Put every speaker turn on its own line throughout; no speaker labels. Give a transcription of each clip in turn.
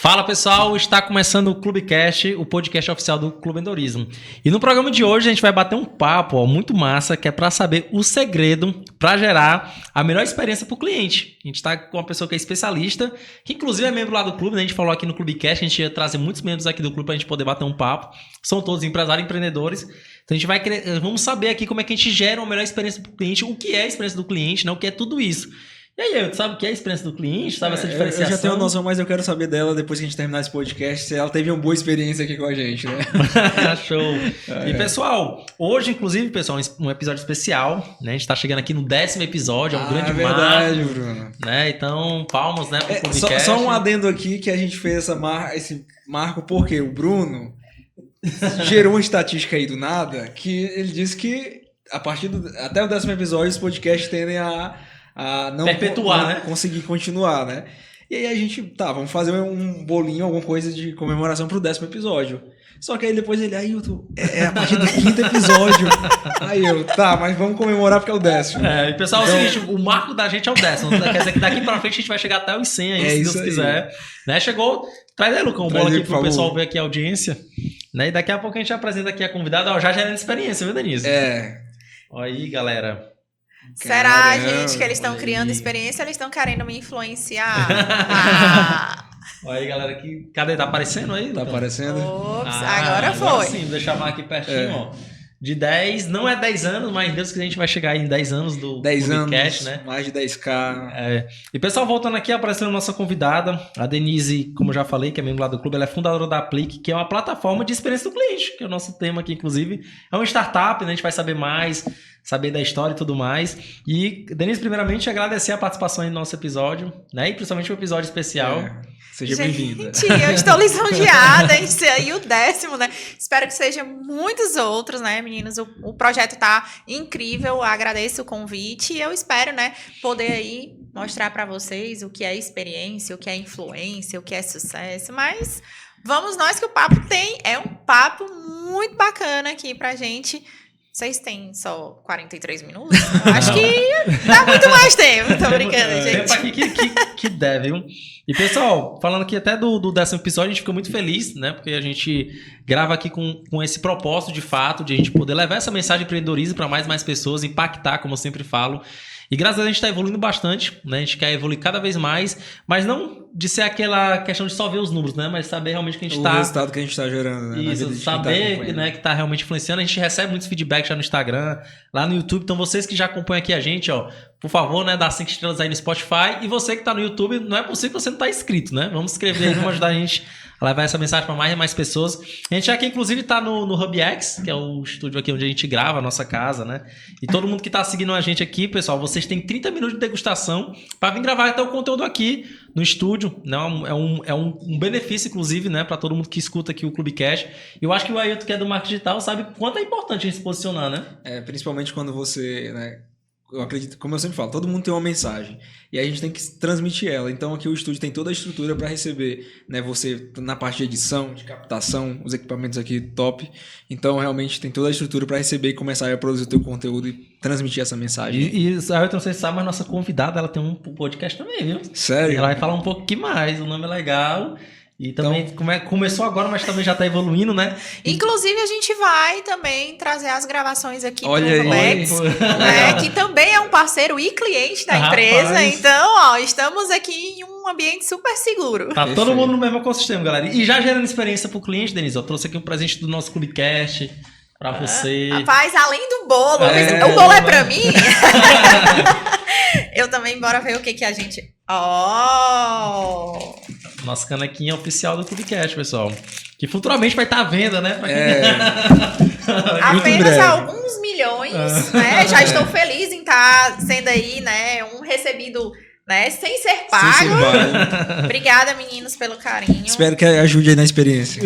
Fala pessoal, está começando o Clubecast, o podcast oficial do Clube Empreendedorismo. E no programa de hoje a gente vai bater um papo muito massa, que é para saber o segredo para gerar a melhor experiência para o cliente. A gente está com uma pessoa que é especialista, que inclusive é membro lá do clube, né? A gente falou aqui no Clubecast, a gente ia trazer muitos membros aqui do clube para a gente poder bater um papo. São todos empresários e empreendedores. Então a gente vai vamos saber aqui como é que a gente gera uma melhor experiência para o cliente, o que é a experiência do cliente, né? O que é tudo isso. E aí, tu sabe o que é a experiência do cliente? Sabe essa diferenciação?
Eu já tenho noção, mas eu quero saber dela depois que a gente terminar esse podcast, se ela teve uma boa experiência aqui com a gente, né?
Show! E pessoal, hoje, inclusive, pessoal, um episódio especial, né? A gente tá chegando aqui no 10º episódio, é um grande marco. É verdade, Bruno. Né? Então, palmas, né? Pro podcast.
Só um adendo aqui que a gente fez esse marco porque o Bruno gerou uma estatística aí do nada que ele disse que a partir até o 10º episódio os podcasts tendem a não
perpetuar, né?
Conseguir continuar, né? E aí a gente, vamos fazer um bolinho, alguma coisa de comemoração pro 10º episódio. Só que aí depois ele, é a partir do 5º episódio. Aí mas vamos comemorar porque é o 10º.
E pessoal, então, é o seguinte, o marco da gente é o 10º. Quer dizer que daqui pra frente a gente vai chegar até os 100 aí, se Deus quiser. Né? Chegou, traz aí, Lucão, bola aqui pro pessoal ver aqui a audiência. Né? E daqui a pouco a gente apresenta aqui a convidada, já gerando experiência, viu, Denise? Olha aí, galera.
Será, gente, que eles estão criando experiência ou eles estão querendo me influenciar?
Olha aí, galera, cadê? Tá aparecendo aí?
Tá aparecendo?
Ops, agora foi.
Sim, deixa eu chamar aqui pertinho, ó. De 10, não é 10 anos, mas Deus que a gente vai chegar aí em 10 anos do
10
podcast,
anos,
né?
Mais de 10K.
E pessoal, voltando aqui, aparecendo a nossa convidada, a Denise, como eu já falei, que é membro lá do clube, ela é fundadora da Aplique, que é uma plataforma de experiência do cliente, que é o nosso tema aqui, inclusive. É uma startup, né? A gente vai saber mais, saber da história e tudo mais. E, Denise, primeiramente, agradecer a participação aí no nosso episódio, né? E principalmente o episódio especial.
Seja bem-vinda.
Gente, eu estou lisonjeada em ser aí o 10º, né? Espero que sejam muitos outros, né, meninos? O projeto tá incrível, agradeço o convite e eu espero, né, poder aí mostrar para vocês o que é experiência, o que é influência, o que é sucesso, mas vamos nós que o papo é um papo muito bacana aqui pra gente. Vocês têm só 43 minutos? Eu acho que dá muito mais tempo. Tô brincando, gente.
Tempo aqui que deve, viu? E, pessoal, falando aqui até do 10º episódio, a gente fica muito feliz, né? Porque a gente grava aqui com esse propósito, de fato, de a gente poder levar essa mensagem de empreendedorismo para mais pessoas, impactar, como eu sempre falo. E graças a Deus a gente está evoluindo bastante, né? A gente quer evoluir cada vez mais, mas não de ser aquela questão de só ver os números, né? Mas saber realmente que a gente está...
O resultado que a gente está gerando, né?
Isso, saber né, que está realmente influenciando. A gente recebe muitos feedbacks já no Instagram, lá no YouTube. Então, vocês que já acompanham aqui a gente, por favor, né, dá 5 estrelas aí no Spotify. E você que está no YouTube, não é possível que você não está inscrito, né? Vamos inscrever aí, vamos ajudar a gente a levar essa mensagem para mais e mais pessoas. A gente aqui, inclusive, está no HubX, que é o estúdio aqui onde a gente grava, a nossa casa, né? E todo mundo que está seguindo a gente aqui, pessoal, vocês têm 30 minutos de degustação para vir gravar até o conteúdo aqui no estúdio. Né? É um benefício, inclusive, né, para todo mundo que escuta aqui o Clubecast. Eu acho que o Ailton, que é do marketing digital, sabe quanto é importante a gente se posicionar, né?
Principalmente quando você, né? Eu acredito, como eu sempre falo, todo mundo tem uma mensagem e a gente tem que transmitir ela. Então aqui o estúdio tem toda a estrutura para receber, né, você na parte de edição, de captação, os equipamentos aqui top. Então realmente tem toda a estrutura para receber e começar a produzir o teu conteúdo e transmitir essa mensagem.
E eu não sei se sabe, mas nossa convidada, ela tem um podcast também, viu?
Sério?
Ela vai falar um pouquinho mais, o nome é legal. E também começou agora, mas também já está evoluindo, né?
Inclusive, a gente vai também trazer as gravações aqui
pro
Hubex, né? Que também é um parceiro e cliente da empresa. Rapaz. Então, estamos aqui em um ambiente super seguro.
Tá todo mundo no mesmo ecossistema, galera. E já gerando experiência pro cliente, Denise, eu trouxe aqui um presente do nosso Clubecast pra você.
Rapaz, além do bolo, o bolo é pra mim? Eu também, bora ver o que a gente...
Nossa canequinha oficial do Clubecast, pessoal. Que futuramente vai estar à venda, né?
Apenas alguns milhões, né? Já estou feliz em estar sendo aí, né? Um recebido, né? Sem ser pago. Obrigada, meninos, pelo carinho.
Espero que ajude aí na experiência.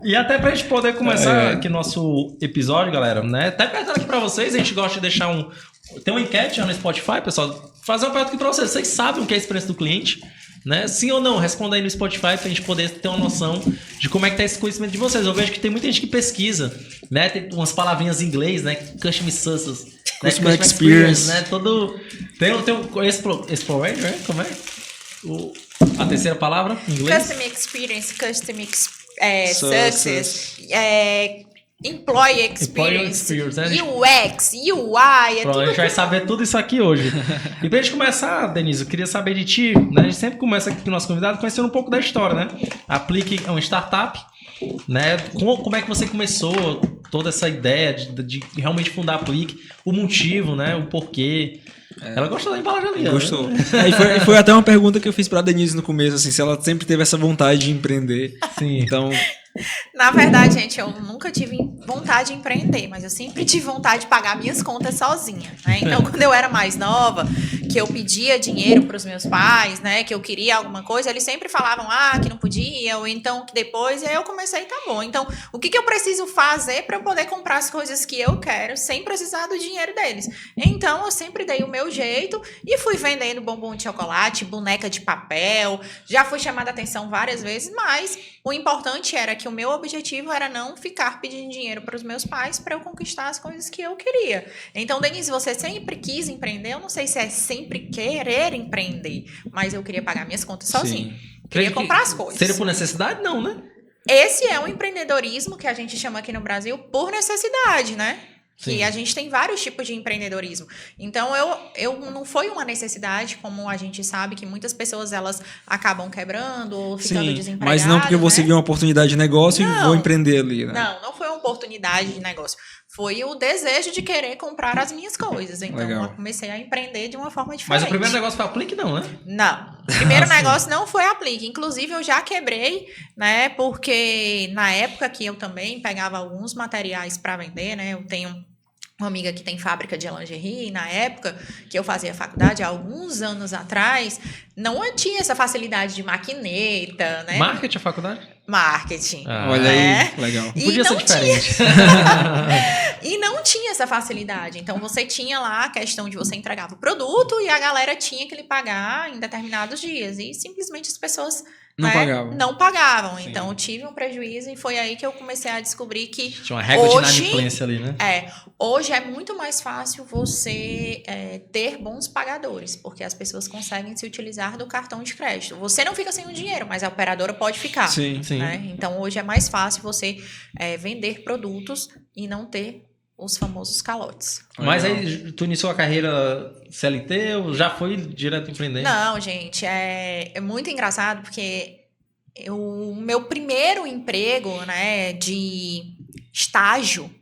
E até pra gente poder começar aqui nosso episódio, galera, né? Até perguntando aqui pra vocês, a gente gosta de deixar tem uma enquete já no Spotify, pessoal. Fazer uma pergunta aqui pra vocês. Vocês sabem o que é a experiência do cliente? Né? Sim ou não? Responda aí no Spotify pra gente poder ter uma noção de como é que tá esse conhecimento de vocês. Eu vejo que tem muita gente que pesquisa, né? Tem umas palavrinhas em inglês, né? Customer Success,
Customer Experience,
né? Tem um Explorer, né? Como é? A terceira palavra, em inglês?
Customer Experience, Success, Employee Experience,
né?
UX, UI,
Pronto, a gente vai saber tudo isso aqui hoje. E pra gente começar, Denise, eu queria saber de ti, né? A gente sempre começa aqui com o nosso convidado conhecendo um pouco da história, né? A Aplique é uma startup, né? Como é que você começou toda essa ideia de realmente fundar a Aplique, o motivo, né? O porquê. Ela gostou da embalagem ali.
Gostou.
Né?
E foi até uma pergunta que eu fiz pra Denise no começo, assim, se ela sempre teve essa vontade de empreender.
Sim.
Então,
Na verdade, gente, eu nunca tive vontade de empreender, mas eu sempre tive vontade de pagar minhas contas sozinha, né? Então, quando eu era mais nova, que eu pedia dinheiro para os meus pais, né? Que eu queria alguma coisa, eles sempre falavam, que não podia, ou então que depois, e aí eu comecei, tá bom. Então, o que eu preciso fazer para eu poder comprar as coisas que eu quero sem precisar do dinheiro deles? Então, eu sempre dei o meu jeito e fui vendendo bombom de chocolate, boneca de papel, já fui chamada a atenção várias vezes, mas o importante era que o meu objetivo era não ficar pedindo dinheiro para os meus pais para eu conquistar as coisas que eu queria. Então, Denise, você sempre quis empreender? Eu não sei se é sempre querer empreender, mas eu queria pagar minhas contas sozinha. Queria comprar as coisas.
Seria por necessidade? Não, né?
Esse é o empreendedorismo que a gente chama aqui no Brasil por necessidade, né?
Sim.
Que a gente tem vários tipos de empreendedorismo. Então, eu não foi uma necessidade, como a gente sabe, que muitas pessoas elas acabam quebrando ou ficando desempregadas.
Mas não porque você viu uma oportunidade de negócio e vou empreender ali, né?
Não foi uma oportunidade de negócio. Foi o desejo de querer comprar as minhas coisas. Então, eu comecei a empreender de uma forma diferente.
Mas o primeiro negócio foi a Aplique, não, né?
Não. O primeiro negócio não foi a Aplique. Inclusive, eu já quebrei, né? Porque na época que eu também pegava alguns materiais para vender, né? Eu tenho uma amiga que tem fábrica de lingerie, e na época que eu fazia faculdade, há alguns anos atrás, não tinha essa facilidade de maquineta, né?
Marketing a faculdade?
Marketing.
Olha aí, legal.
Não podia ser diferente.
E não tinha essa facilidade. Então, você tinha lá a questão de você entregava o produto e a galera tinha que lhe pagar em determinados dias. E simplesmente as pessoas não pagavam.
Sim.
Então, eu tive um prejuízo e foi aí que eu comecei a descobrir que
tinha uma régua de inadimplência ali, né?
Hoje é muito mais fácil você ter bons pagadores, porque as pessoas conseguem se utilizar do cartão de crédito. Você não fica sem o dinheiro, mas a operadora pode ficar.
Sim.
Né? Então, hoje é mais fácil você vender produtos e não ter os famosos calotes.
Mas aí, tu iniciou a carreira CLT ou já foi direto empreender?
Não, gente, é muito engraçado porque o meu primeiro emprego, né, de estágio,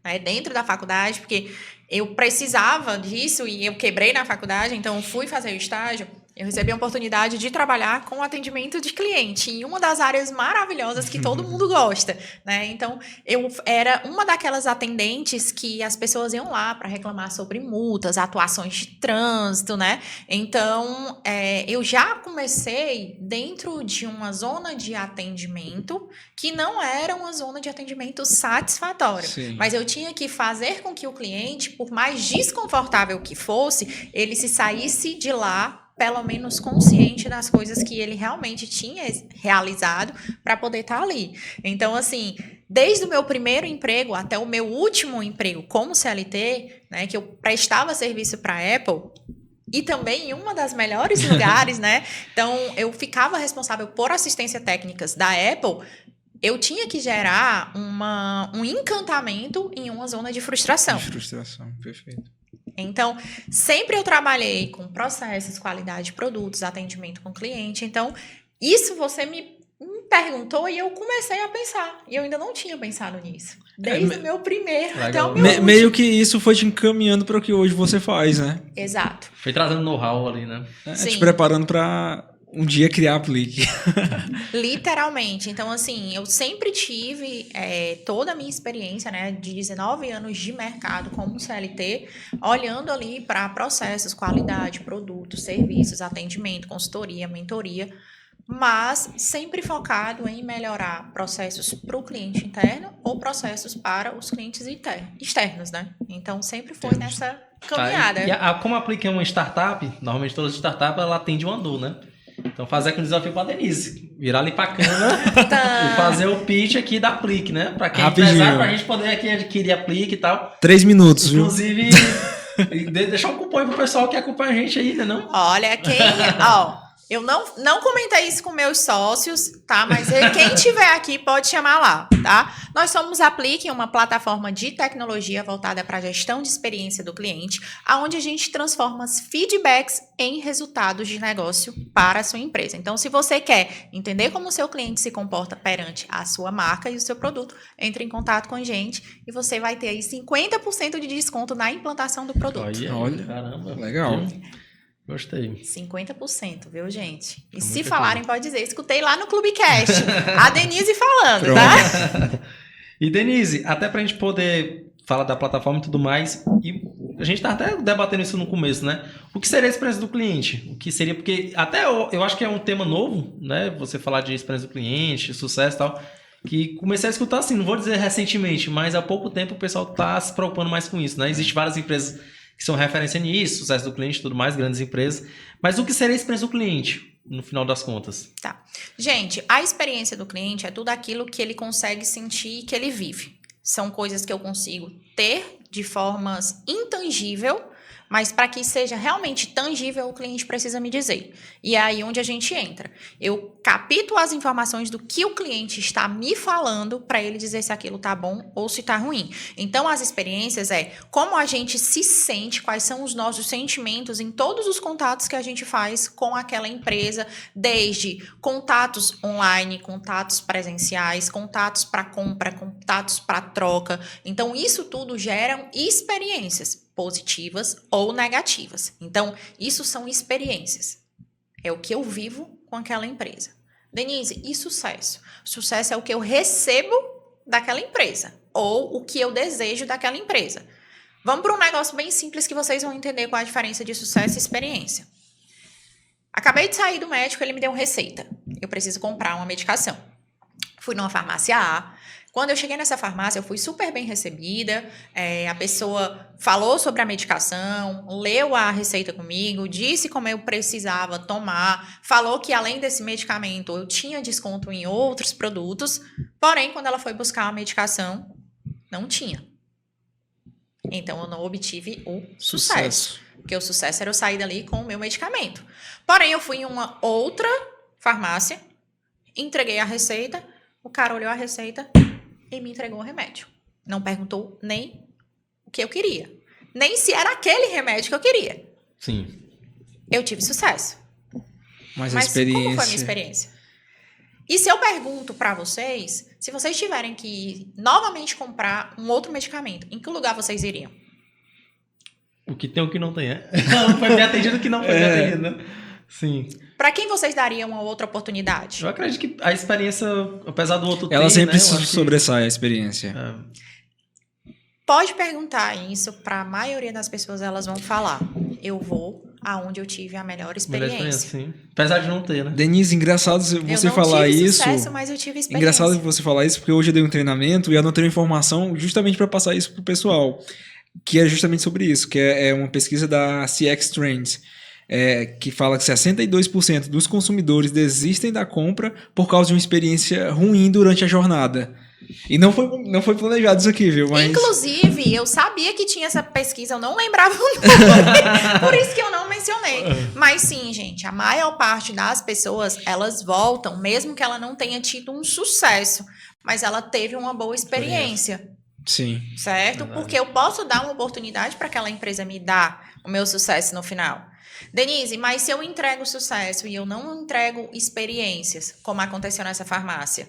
né, dentro da faculdade, porque eu precisava disso e eu quebrei na faculdade, então fui fazer o estágio. Eu recebi a oportunidade de trabalhar com atendimento de cliente em uma das áreas maravilhosas que todo mundo gosta, né? Então, eu era uma daquelas atendentes que as pessoas iam lá para reclamar sobre multas, atuações de trânsito, né? Então, eu já comecei dentro de uma zona de atendimento que não era uma zona de atendimento satisfatória.
Sim.
Mas eu tinha que fazer com que o cliente, por mais desconfortável que fosse, ele se saísse de lá pelo menos consciente das coisas que ele realmente tinha realizado para poder estar ali. Então, assim, desde o meu primeiro emprego até o meu último emprego como CLT, né, que eu prestava serviço para a Apple, e também em uma das melhores lugares, né? Então, eu ficava responsável por assistência técnicas da Apple. Eu tinha que gerar um encantamento em uma zona de frustração.
Perfeito.
Então, sempre eu trabalhei com processos, qualidade de produtos, atendimento com cliente. Então, isso você me perguntou e eu comecei a pensar. E eu ainda não tinha pensado nisso. Desde o meu primeiro até o meu último.
Meio que isso foi te encaminhando para o que hoje você faz, né?
Exato.
Foi trazendo know-how ali, né?
Te preparando para um dia criar a Aplique.
Literalmente. Então, assim, eu sempre tive toda a minha experiência, né, de 19 anos de mercado como CLT, olhando ali para processos, qualidade, produtos, serviços, atendimento, consultoria, mentoria, mas sempre focado em melhorar processos para o cliente interno ou processos para os clientes externos, né? Então, sempre foi nessa caminhada.
Como a Aplique é uma startup, normalmente todas as startups, ela atende uma dor, né? Então, fazer aqui um desafio para a Denise. Virar ali para a câmera e fazer o pitch aqui da Aplique, né? Para quem precisar, para a gente poder aqui adquirir a Aplique e tal.
3 minutos,
inclusive,
viu?
Inclusive, deixar um cupom aí pro pessoal que acompanha a gente aí, né? Não?
Olha, Eu não comentei isso com meus sócios, tá? Mas quem tiver aqui pode chamar lá, tá? Nós somos Aplique, uma plataforma de tecnologia voltada para a gestão de experiência do cliente, onde a gente transforma os feedbacks em resultados de negócio para a sua empresa. Então, se você quer entender como o seu cliente se comporta perante a sua marca e o seu produto, entre em contato com a gente e você vai ter aí 50% de desconto na implantação do produto.
Olha,
caramba.
legal.
Gostei.
50%, viu, gente? E
É
se
muita
falarem, pode dizer. Escutei lá no Clubecast. A Denise falando, tá?
E Denise, até pra gente poder falar da plataforma e tudo mais, e a gente tá até debatendo isso no começo, né? O que seria a experiência do cliente? O que seria, porque até eu acho que é um tema novo, né? Você falar de experiência do cliente, sucesso e tal, que comecei a escutar assim, não vou dizer recentemente, mas há pouco tempo o pessoal tá se preocupando mais com isso, né? Existem várias empresas que são referência nisso, sucesso do cliente e tudo mais, grandes empresas. Mas o que seria a experiência do cliente, no final das contas?
Tá. Gente, a experiência do cliente é tudo aquilo que ele consegue sentir e que ele vive. São coisas que eu consigo ter de formas intangível, mas para que seja realmente tangível, o cliente precisa me dizer. E é aí onde a gente entra. Eu capto as informações do que o cliente está me falando para ele dizer se aquilo tá bom ou se tá ruim. Então, as experiências é como a gente se sente, quais são os nossos sentimentos em todos os contatos que a gente faz com aquela empresa, desde contatos online, contatos presenciais, contatos para compra, contatos para troca. Então, isso tudo geram experiências positivas ou negativas. Então, isso são experiências. É o que eu vivo com aquela empresa. Denise, e sucesso? Sucesso é o que eu recebo daquela empresa ou o que eu desejo daquela empresa. Vamos para um negócio bem simples que vocês vão entender qual a diferença de sucesso e experiência. Acabei de sair do médico, ele me deu uma receita. Eu preciso comprar uma medicação. Fui numa farmácia A. Quando eu cheguei nessa farmácia, eu fui super bem recebida, a pessoa falou sobre a medicação, leu a receita comigo, disse como eu precisava tomar, falou que além desse medicamento eu tinha desconto em outros produtos, porém, quando ela foi buscar a medicação, não tinha. Então, eu não obtive o sucesso. Porque o sucesso era eu sair dali com o meu medicamento. Porém, eu fui em uma outra farmácia, entreguei a receita, o cara olhou a receita e me entregou o remédio. Não perguntou nem o que eu queria. Nem se era aquele remédio que eu queria.
Sim.
Eu tive sucesso.
Mas
a
experiência...
como foi a minha experiência? E se eu pergunto pra vocês, se vocês tiverem que novamente comprar um outro medicamento, em que lugar vocês iriam?
O que tem o que não tem, é? Não foi bem atendido, o que não foi bem atendido, né? Sim.
Pra quem vocês dariam uma outra oportunidade?
Eu acredito que a experiência, apesar do outro ter,
Ela sempre
né,
sobressai a experiência.
Pode perguntar isso pra maioria das pessoas, elas vão falar. Eu vou aonde eu tive a melhor experiência.
Sim. Apesar de não ter, né?
Denise, engraçado você falar
isso. Eu não tive
isso.
sucesso, mas eu tive experiência.
Engraçado você falar isso, porque hoje eu dei um treinamento e anotei uma informação justamente para passar isso pro pessoal, que é justamente sobre isso, que é uma pesquisa da CX Trends, que fala que 62% dos consumidores desistem da compra por causa de uma experiência ruim durante a jornada. E não foi planejado isso aqui, viu? Mas...
Inclusive, eu sabia que tinha essa pesquisa, eu não lembrava o nome, por isso que eu não mencionei. Mas sim, gente, a maior parte das pessoas, elas voltam, mesmo que ela não tenha tido um sucesso, mas ela teve uma boa experiência.
Sim.
Certo?
Verdade.
Porque eu posso dar uma oportunidade para aquela empresa me dar o meu sucesso no final. Denise, mas se eu entrego sucesso e eu não entrego experiências, como aconteceu nessa farmácia,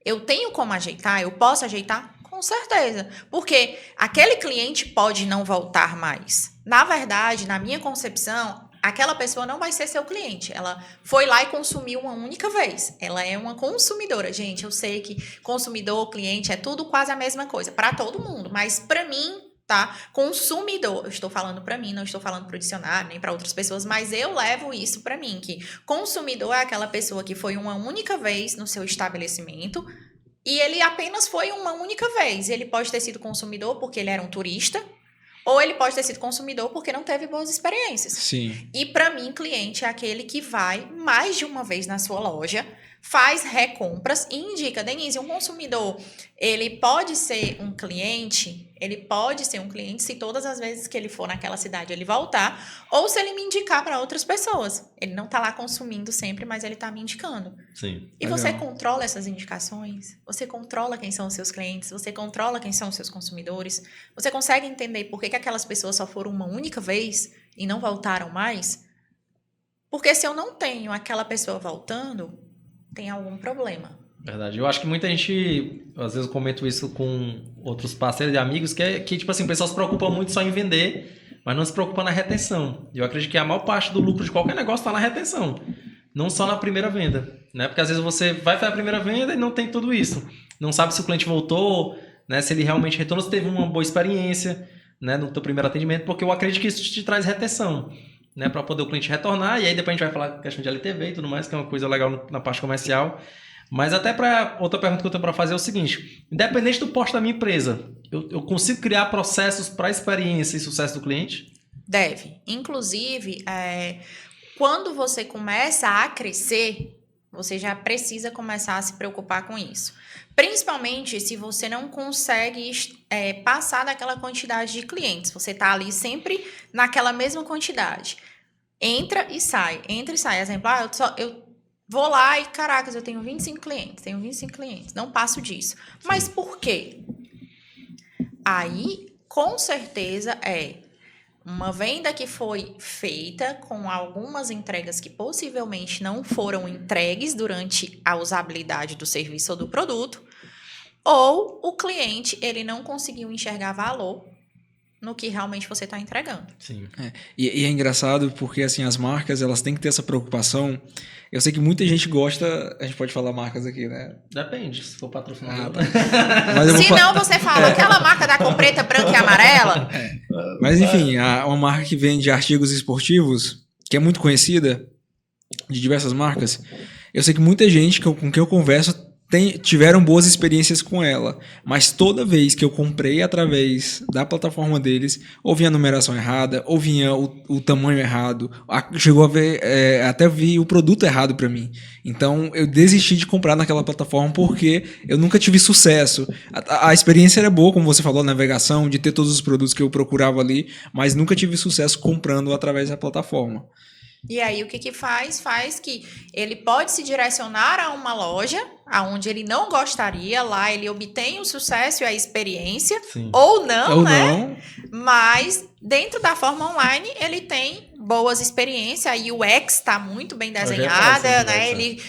eu tenho como ajeitar? Eu posso ajeitar? Com certeza. Porque aquele cliente pode não voltar mais. Na verdade, na minha concepção, aquela pessoa não vai ser seu cliente. Ela foi lá e consumiu uma única vez. Ela é uma consumidora. Gente, eu sei que consumidor, cliente, é tudo quase a mesma coisa. Para todo mundo. Mas para mim, tá? Consumidor. Eu estou falando para mim, não estou falando para o dicionário, nem para outras pessoas. Mas eu levo isso para mim. Que consumidor é aquela pessoa que foi uma única vez no seu estabelecimento. E ele apenas foi uma única vez. Ele pode ter sido consumidor porque ele era um turista. Ou ele pode ter sido consumidor porque não teve boas experiências.
Sim.
E para mim, cliente é aquele que vai mais de uma vez na sua loja, faz recompras e indica, Denise, um consumidor, ele pode ser um cliente se todas as vezes que ele for naquela cidade ele voltar, ou se ele me indicar para outras pessoas. Ele não tá lá consumindo sempre, mas ele tá me indicando.
Sim.
E você controla essas indicações, você controla quem são os seus clientes, você controla quem são os seus consumidores, você consegue entender por que aquelas pessoas só foram uma única vez e não voltaram mais? Porque se eu não tenho aquela pessoa voltando, tem algum problema.
Verdade. Eu acho que muita gente, às vezes eu comento isso com outros parceiros e amigos, que tipo assim, o pessoal se preocupa muito só em vender, mas não se preocupa na retenção. Eu acredito que a maior parte do lucro de qualquer negócio está na retenção, não só na primeira venda, né? Porque às vezes você vai fazer a primeira venda e não tem tudo isso. Não sabe se o cliente voltou, né? Se ele realmente retornou, se teve uma boa experiência, né? No teu primeiro atendimento, porque eu acredito que isso te traz retenção, né? Para poder o cliente retornar, e aí depois a gente vai falar questão de LTV e tudo mais, que é uma coisa legal na parte comercial. Mas até para outra pergunta que eu tenho para fazer é o seguinte: independente do porte da minha empresa, eu consigo criar processos para experiência e sucesso do cliente?
Deve. Inclusive, quando você começa a crescer, você já precisa começar a se preocupar com isso. Principalmente se você não consegue passar daquela quantidade de clientes. Você está ali sempre naquela mesma quantidade. Entra e sai. Exemplo, eu vou lá e, caracas, eu tenho 25 clientes. Não passo disso. Mas por quê? Aí, com certeza, uma venda que foi feita com algumas entregas que possivelmente não foram entregues durante a usabilidade do serviço ou do produto, ou o cliente ele não conseguiu enxergar valor no que realmente você está entregando.
Sim.
E é engraçado porque assim, as marcas elas têm que ter essa preocupação. Eu sei que muita gente gosta, a gente pode falar marcas aqui, né?
Depende, se for patrocinador.
Se não, você fala aquela marca da cor preta, branca e amarela.
Mas enfim, uma marca que vende artigos esportivos, que é muito conhecida, de diversas marcas, eu sei que muita gente com quem eu converso tiveram boas experiências com ela, mas toda vez que eu comprei através da plataforma deles, ou vinha a numeração errada, ou vinha o tamanho errado, chegou a ver, até vi o produto errado para mim. Então eu desisti de comprar naquela plataforma porque eu nunca tive sucesso. A experiência era boa, como você falou, a navegação, de ter todos os produtos que eu procurava ali, mas nunca tive sucesso comprando através da plataforma.
E aí, o que faz? Faz que ele pode se direcionar a uma loja aonde ele não gostaria, lá ele obtém o sucesso e a experiência,
Sim.
ou não, né?
Não.
Mas dentro da forma online, ele tem boas experiências, a UX está muito bem desenhada, né? Ele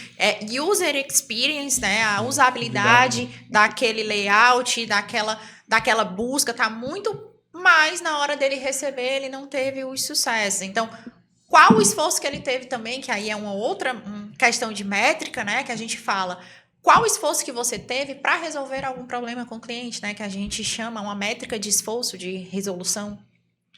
user experience, né? A usabilidade daquele layout, daquela busca, tá muito mais na hora dele receber, ele não teve os sucessos. Então, qual o esforço que ele teve também, que aí é uma outra questão de métrica, né? Que a gente fala, qual o esforço que você teve para resolver algum problema com o cliente, né? Que a gente chama uma métrica de esforço, de resolução,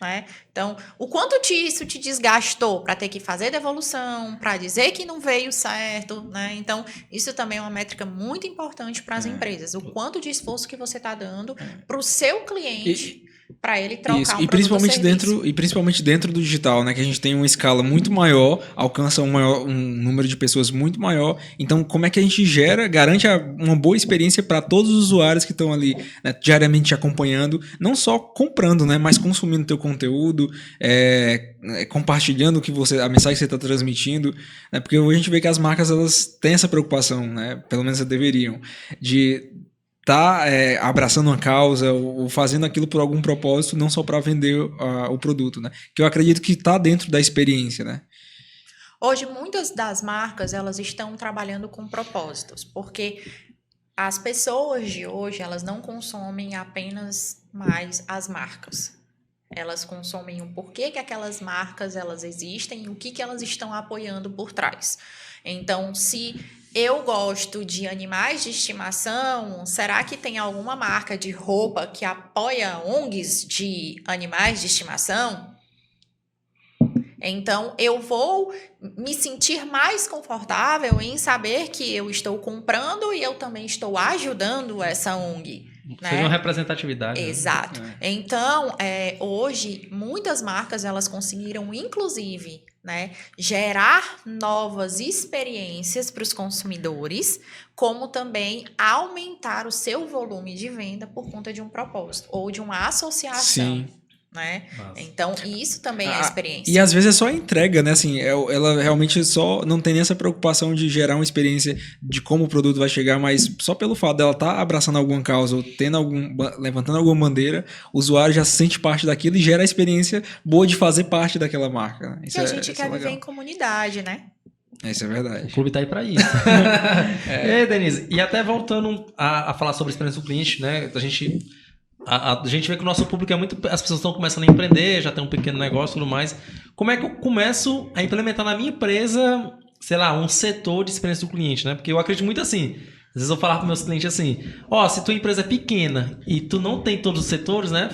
né? Então, o quanto isso te desgastou para ter que fazer devolução, para dizer que não veio certo, né? Então, isso também é uma métrica muito importante para as empresas. O quanto de esforço que você está dando para o seu cliente, para ele trocar
isso,
um produto ou serviço.
E principalmente dentro do digital, né? Que a gente tem uma escala muito maior, alcança um número de pessoas muito maior. Então, como é que a gente garante uma boa experiência para todos os usuários que estão ali, né, diariamente acompanhando, não só comprando, né? Mas consumindo teu conteúdo, compartilhando a mensagem que você está transmitindo, né? Porque hoje a gente vê que as marcas elas têm essa preocupação, né? Pelo menos elas deveriam, de abraçando uma causa ou fazendo aquilo por algum propósito, não só para vender o produto, né? Que eu acredito que está dentro da experiência, né?
Hoje, muitas das marcas, elas estão trabalhando com propósitos, porque as pessoas de hoje, elas não consomem apenas mais as marcas. Elas consomem o porquê que aquelas marcas, elas existem e o que elas estão apoiando por trás. Então, se eu gosto de animais de estimação, será que tem alguma marca de roupa que apoia ONGs de animais de estimação? Então, eu vou me sentir mais confortável em saber que eu estou comprando e eu também estou ajudando essa ONG. né?
Seja uma representatividade.
Exato.
Né?
Então, hoje, muitas marcas, elas conseguiram, inclusive, né, gerar novas experiências para os consumidores, como também aumentar o seu volume de venda por conta de um propósito ou de uma associação.
Sim.
Né?
Massa.
Então, isso também é experiência.
E às vezes é só a entrega, né? Assim, ela realmente só não tem nem essa preocupação de gerar uma experiência de como o produto vai chegar, mas só pelo fato dela estar abraçando alguma causa ou levantando alguma bandeira, o usuário já se sente parte daquilo e gera a experiência boa de fazer parte daquela marca. Né?
Que a gente quer viver em comunidade, né?
Isso é verdade.
O clube tá aí para isso. E aí, Denise, e até voltando a falar sobre a experiência do cliente, né? A gente vê que o nosso público é muito... As pessoas estão começando a empreender, já tem um pequeno negócio e tudo mais. Como é que eu começo a implementar na minha empresa, sei lá, um setor de experiência do cliente, né? Porque eu acredito muito assim. Às vezes eu falar para meus clientes assim, se tua empresa é pequena e tu não tem todos os setores, né?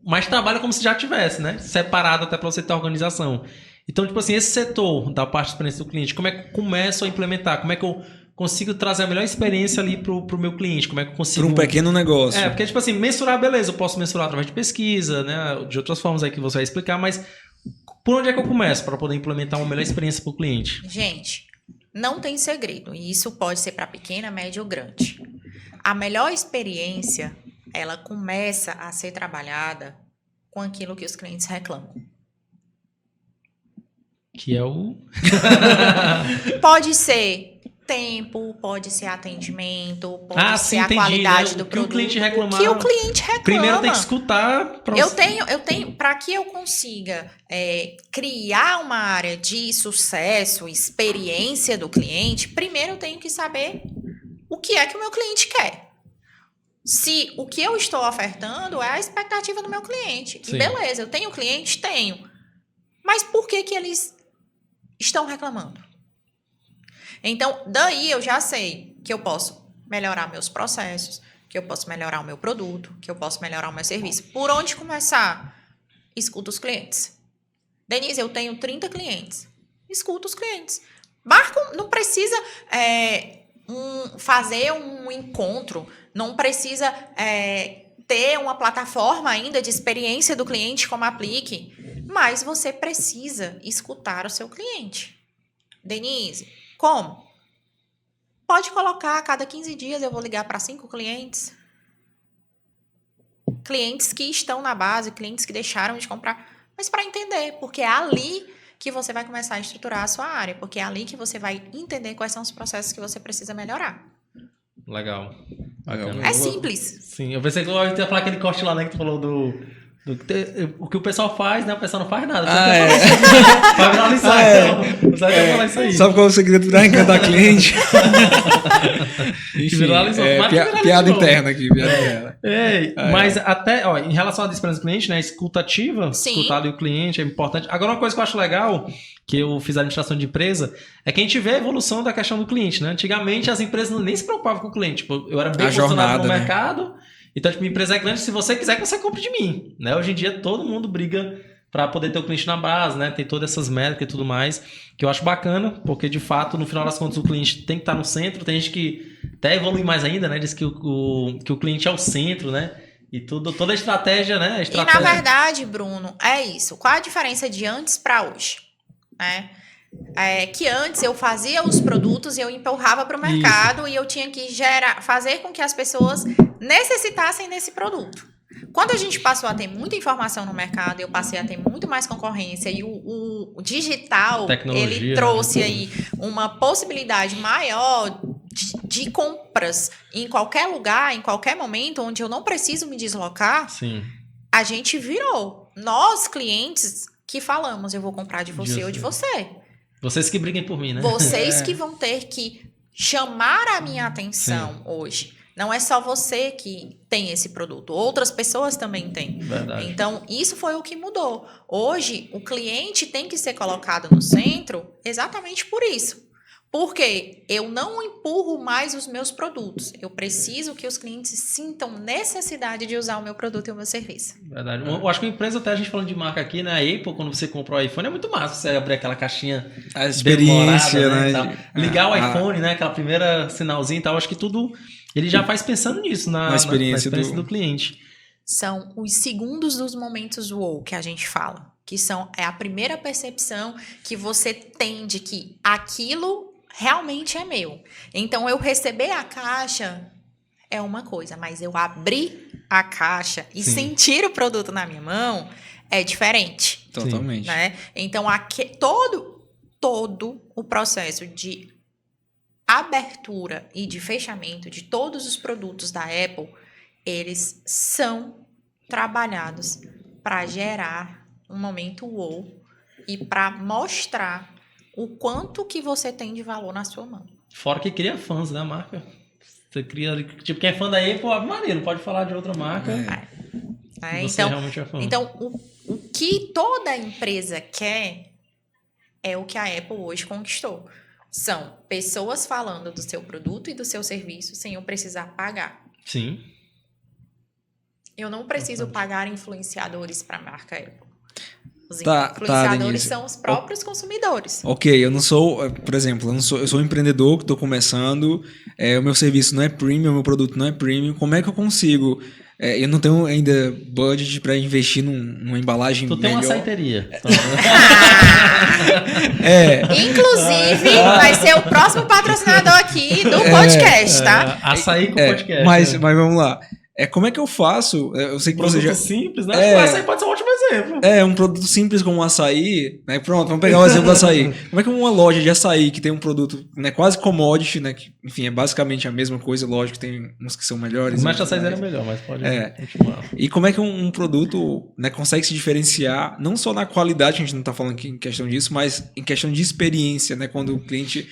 Mas trabalha como se já tivesse, né? Separado até para você ter a organização. Então, tipo assim, esse setor da parte de experiência do cliente, como é que eu começo a implementar? Como é que eu consigo trazer a melhor experiência ali pro meu cliente? Como é que eu consigo...
Para um pequeno negócio.
Porque, tipo assim, mensurar, beleza, eu posso mensurar através de pesquisa, né? De outras formas aí que você vai explicar, mas por onde é que eu começo para poder implementar uma melhor experiência pro cliente?
Gente, não tem segredo. E isso pode ser para pequena, média ou grande. A melhor experiência, ela começa a ser trabalhada com aquilo que os clientes reclamam.
Que é o...
Pode ser tempo, pode ser atendimento, pode ser a qualidade, né, do produto.
O cliente reclamar.
Que o cliente reclama.
Primeiro tem que escutar.
Eu tenho, para que eu consiga criar uma área de sucesso, experiência do cliente, primeiro eu tenho que saber o que é que o meu cliente quer. Se o que eu estou ofertando é a expectativa do meu cliente.
Sim.
Beleza, eu tenho cliente? Tenho. Mas por que eles estão reclamando? Então, daí eu já sei que eu posso melhorar meus processos, que eu posso melhorar o meu produto, que eu posso melhorar o meu serviço. Por onde começar? Escuta os clientes. Denise, eu tenho 30 clientes. Escuta os clientes. Marco, não precisa fazer um encontro, não precisa ter uma plataforma ainda de experiência do cliente como Aplique, mas você precisa escutar o seu cliente. Denise, como? Pode colocar, a cada 15 dias eu vou ligar para 5 clientes. Clientes que estão na base, clientes que deixaram de comprar. Mas para entender, porque é ali que você vai começar a estruturar a sua área. Porque é ali que você vai entender quais são os processos que você precisa melhorar.
Legal.
É simples.
Sim, eu pensei que eu ia falar aquele corte lá, né, que tu falou o que o pessoal faz, né? O pessoal não faz nada. Vai virar lição, então. Você vai falar isso aí.
Sabe qual é o segredo para encantar cliente? Enfim, piada interna aqui.
Mas até, em relação à experiência do cliente, né? Escutativa,
Sim.
escutar ali o cliente é importante. Agora, uma coisa que eu acho legal, que eu fiz a administração de empresa, é que a gente vê a evolução da questão do cliente, né? Antigamente, as empresas nem se preocupavam com o cliente. Tipo, eu era bem posicionado no mercado. Então, tipo, minha empresa é grande, se você quiser que você compre de mim, né? Hoje em dia, todo mundo briga para poder ter o cliente na base, né? Tem todas essas métricas e tudo mais, que eu acho bacana, porque, de fato, no final das contas, o cliente tem que estar no centro. Tem gente que até evolui mais ainda, né? Diz que o cliente é o centro, né? E toda a estratégia, né?
E, na verdade, Bruno, é isso. Qual a diferença de antes para hoje? Né? Que antes eu fazia os produtos e eu empurrava para o mercado e eu tinha que fazer com que as pessoas necessitassem desse produto. Quando a gente passou a ter muita informação no mercado, eu passei a ter muito mais concorrência e o digital, ele trouxe aí uma possibilidade maior de compras em qualquer lugar, em qualquer momento, onde eu não preciso me deslocar.
Sim.
A gente virou. Nós, clientes, que falamos, eu vou comprar de você ou de você.
Vocês que briguem por mim, né?
Vocês que vão ter que chamar a minha atenção hoje. Não é só você que tem esse produto. Outras pessoas também têm.
Verdade.
Então, isso foi o que mudou. Hoje, o cliente tem que ser colocado no centro exatamente por isso. Porque eu não empurro mais os meus produtos. Eu preciso que os clientes sintam necessidade de usar o meu produto e o meu serviço.
Verdade. Eu acho que a empresa, até a gente falando de marca aqui, né? A Apple, quando você comprou o iPhone, é muito massa você abrir aquela caixinha
a experiência,
demorada, né?
né?
Ligar o iPhone, né? Aquela primeira sinalzinho e tal. Acho que tudo Ele já faz pensando nisso, na
experiência
do cliente.
São os segundos dos momentos wow que a gente fala. Que é a primeira percepção que você tem de que aquilo realmente é meu. Então, eu receber a caixa é uma coisa, mas eu abrir a caixa e sentir o produto na minha mão é diferente.
Totalmente.
Né? Então, todo o processo de abertura e de fechamento de todos os produtos da Apple, eles são trabalhados para gerar um momento wow e para mostrar o quanto que você tem de valor na sua mão.
Fora que cria fãs, né, a marca? Você cria, tipo, quem é fã da Apple, maneiro, pode falar de outra marca. Você realmente é fã.
Então, o que toda empresa quer é o que a Apple hoje conquistou. São pessoas falando do seu produto e do seu serviço sem eu precisar pagar.
Sim.
Eu não preciso pagar influenciadores para a marca Apple. Os
Tá,
influenciadores
Denise.
são os próprios consumidores.
Ok, eu não sou, por exemplo, eu sou um empreendedor que estou começando, o meu serviço não é premium, o meu produto não é premium. Como é que eu consigo? Eu não tenho ainda budget para investir numa embalagem melhor.
Tu tem uma saiteria.
Inclusive, vai ser o próximo patrocinador aqui do podcast, tá?
Açaí com podcast.
Mas vamos lá. Como é que eu faço? Eu sei que
Produto
você já...
simples, né? O açaí pode ser um ótimo exemplo.
Um produto simples como o açaí, né? Pronto, vamos pegar o exemplo do açaí. Como é que uma loja de açaí que tem um produto, né, quase commodity, né? Que, enfim, é basicamente a mesma coisa, lógico que tem uns que são melhores.
Mas açaí era melhor, mas pode continuar.
E como é que um produto, né, consegue se diferenciar, não só na qualidade, a gente não está falando aqui em questão disso, mas em questão de experiência, né? Quando o cliente,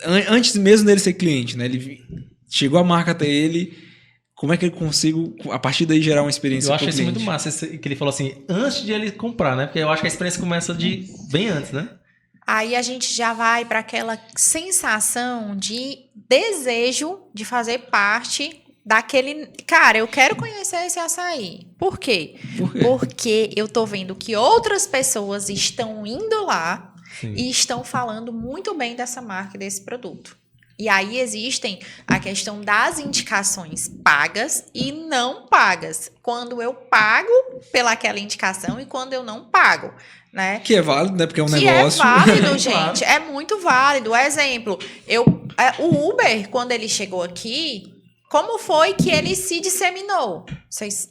antes mesmo dele ser cliente, né? Ele chegou a marca até ele. Como é que eu consigo, a partir daí, gerar uma experiência pro cliente?
Eu acho isso muito massa, que ele falou assim, antes de ele comprar, né? Porque eu acho que a experiência começa bem antes, né?
Aí a gente já vai para aquela sensação de desejo de fazer parte daquele... Cara, eu quero conhecer esse açaí. Por quê? Porque eu tô vendo que outras pessoas estão indo lá e estão falando muito bem dessa marca e desse produto. E aí existem a questão das indicações pagas e não pagas. Quando eu pago pelaquela indicação e quando eu não pago, né?
Que é válido, né? Porque é um
que
negócio.
É válido, gente. É muito válido. Exemplo, o Uber, quando ele chegou aqui, como foi que ele se disseminou? Vocês,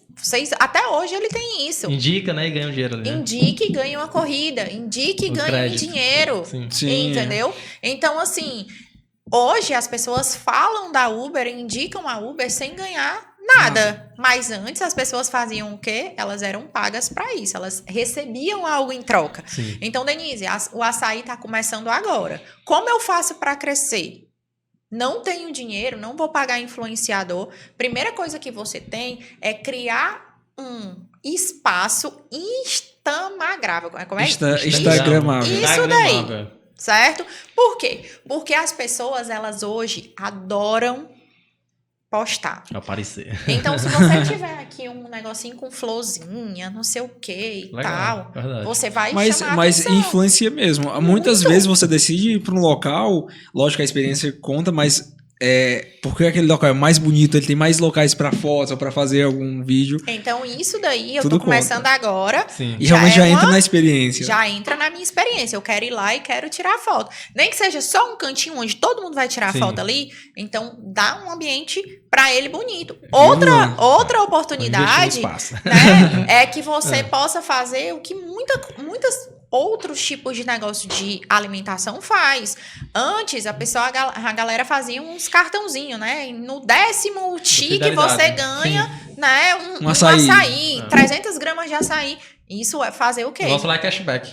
até hoje ele tem isso.
Indica, né? E ganha um dinheiro ali. Né?
Indique e ganha uma corrida. Indique e ganha um dinheiro.
Sim.
Entendeu? Então, assim... Hoje as pessoas falam da Uber, indicam a Uber sem ganhar nada. Mas antes as pessoas faziam o quê? Elas eram pagas para isso. Elas recebiam algo em troca.
Sim.
Então, Denise, o açaí está começando agora. Como eu faço para crescer? Não tenho dinheiro, não vou pagar influenciador. Primeira coisa que você tem é criar um espaço instagrável. Como é?
Instagramável.
Isso daí. Certo? Por quê? Porque as pessoas, elas hoje adoram postar.
Aparecer.
Então, se você tiver aqui um negocinho com florzinha, não sei o que e tal,
verdade.
você vai chamar
Mas
atenção.
influencia mesmo. Muitas vezes você decide ir para um local, lógico que a experiência conta, mas... porque aquele local é mais bonito, ele tem mais locais para fotos ou para fazer algum vídeo.
Então, isso daí eu
Tudo
tô começando
conta.
agora.
Sim.
E realmente já entra na experiência.
Já entra na minha experiência. Eu quero ir lá e quero tirar foto. Nem que seja só um cantinho onde todo mundo vai tirar foto ali. Então, dá um ambiente para ele bonito. Outra oportunidade, né, é que você possa fazer o que muitas outros tipos de negócio de alimentação faz. Antes, a galera fazia uns cartãozinhos, né? No 10º tique você ganha, né, um açaí. 300 gramas de açaí. Isso é fazer o quê?
Nossa, lá é cashback.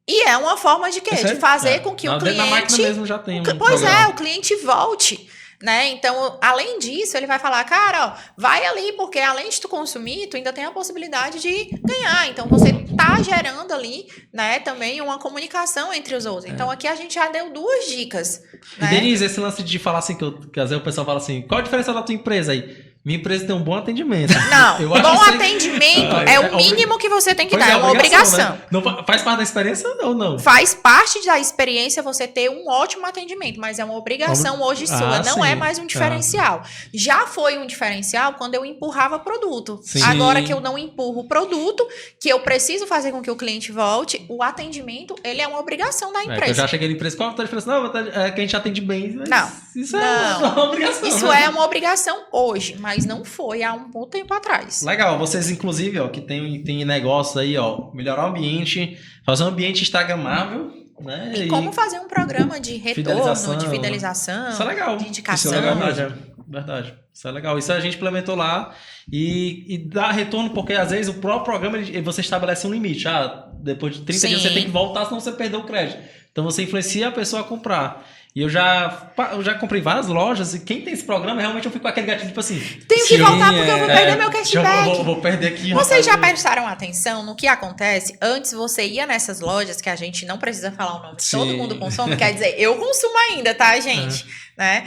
E é uma forma de quê? De fazer com que o cliente...
Na máquina mesmo já tem
o cliente volte. Né? Então, além disso, ele vai falar, cara, ó, vai ali, porque além de tu consumir, tu ainda tem a possibilidade de ganhar. Então, você tá gerando ali, né, também uma comunicação entre os outros. Então, aqui a gente já deu 2 dicas. Né?
E, Denise, esse lance de falar assim, que às vezes o pessoal fala assim, qual a diferença da tua empresa aí? minha empresa tem um bom atendimento.
Não,
Eu acho
bom
que isso aí-
atendimento
Ah,
é
é
o mínimo que você tem que
Pois
dar, é uma obrigação.
né? Não faz parte da experiência ou não?
Faz parte da experiência você ter um ótimo atendimento, mas é uma obrigação hoje sua, não
sim.
é mais um diferencial. Já foi um diferencial quando eu empurrava produto.
Sim.
Agora que eu não empurro o produto, que eu preciso fazer com que o cliente volte, o atendimento, ele é uma obrigação da
É, que eu
empresa.
já cheguei na empresa, qual a diferença? Não, é que a gente atende bem. Mas
Não.
Isso é
Não.
uma obrigação.
Isso
né?
é uma obrigação hoje, mas não foi há um bom tempo atrás.
Legal, vocês inclusive, ó, que tem negócio aí, ó, melhorar o ambiente, fazer um ambiente instagramável, né?
E como fazer um programa de retorno,
Fidelização.
de fidelização,
Isso é legal.
de indicação.
Isso é legal
Verdade, verdade. Isso é legal. Isso a gente implementou lá e dá retorno, porque às vezes o próprio programa você estabelece um limite. Ah, depois de 30 dias
Sim.
você tem que voltar, senão você perdeu o crédito. Então você influencia a pessoa a comprar. E eu já comprei várias lojas e quem tem esse programa, realmente eu fico com aquele gatilho, tipo assim...
Tenho que
Sim,
voltar porque eu vou perder meu
deixa eu-
cashback.
vou perder aqui.
Vocês já
rapaz.
prestaram atenção no que acontece? Antes você ia nessas lojas, que a gente não precisa falar o nome,
Sim.
todo mundo consome, quer dizer, eu consumo ainda, tá, gente? Né?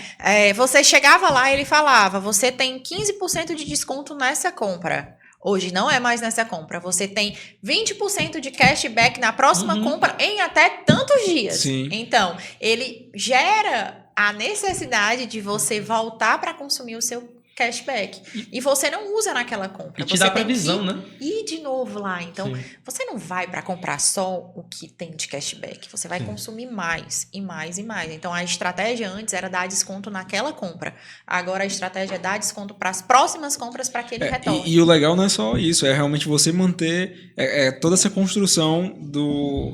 Você chegava lá e ele falava, você tem 15% de desconto nessa compra. Hoje não é mais nessa compra. Você tem 20% de cashback na próxima compra em até tantos dias.
Sim.
Então, ele gera a necessidade de você voltar para consumir o seu cashback. E você não usa naquela compra.
E te
você
dá
tem
previsão,
que
né?
ir de novo lá. Então,
Sim.
você não vai para comprar só o que tem de cashback. Você vai consumir mais e mais e mais. Então, a estratégia antes era dar desconto naquela compra. Agora, a estratégia é dar desconto para as próximas compras para que ele retorne.
E o legal não é só isso, é realmente você manter toda essa construção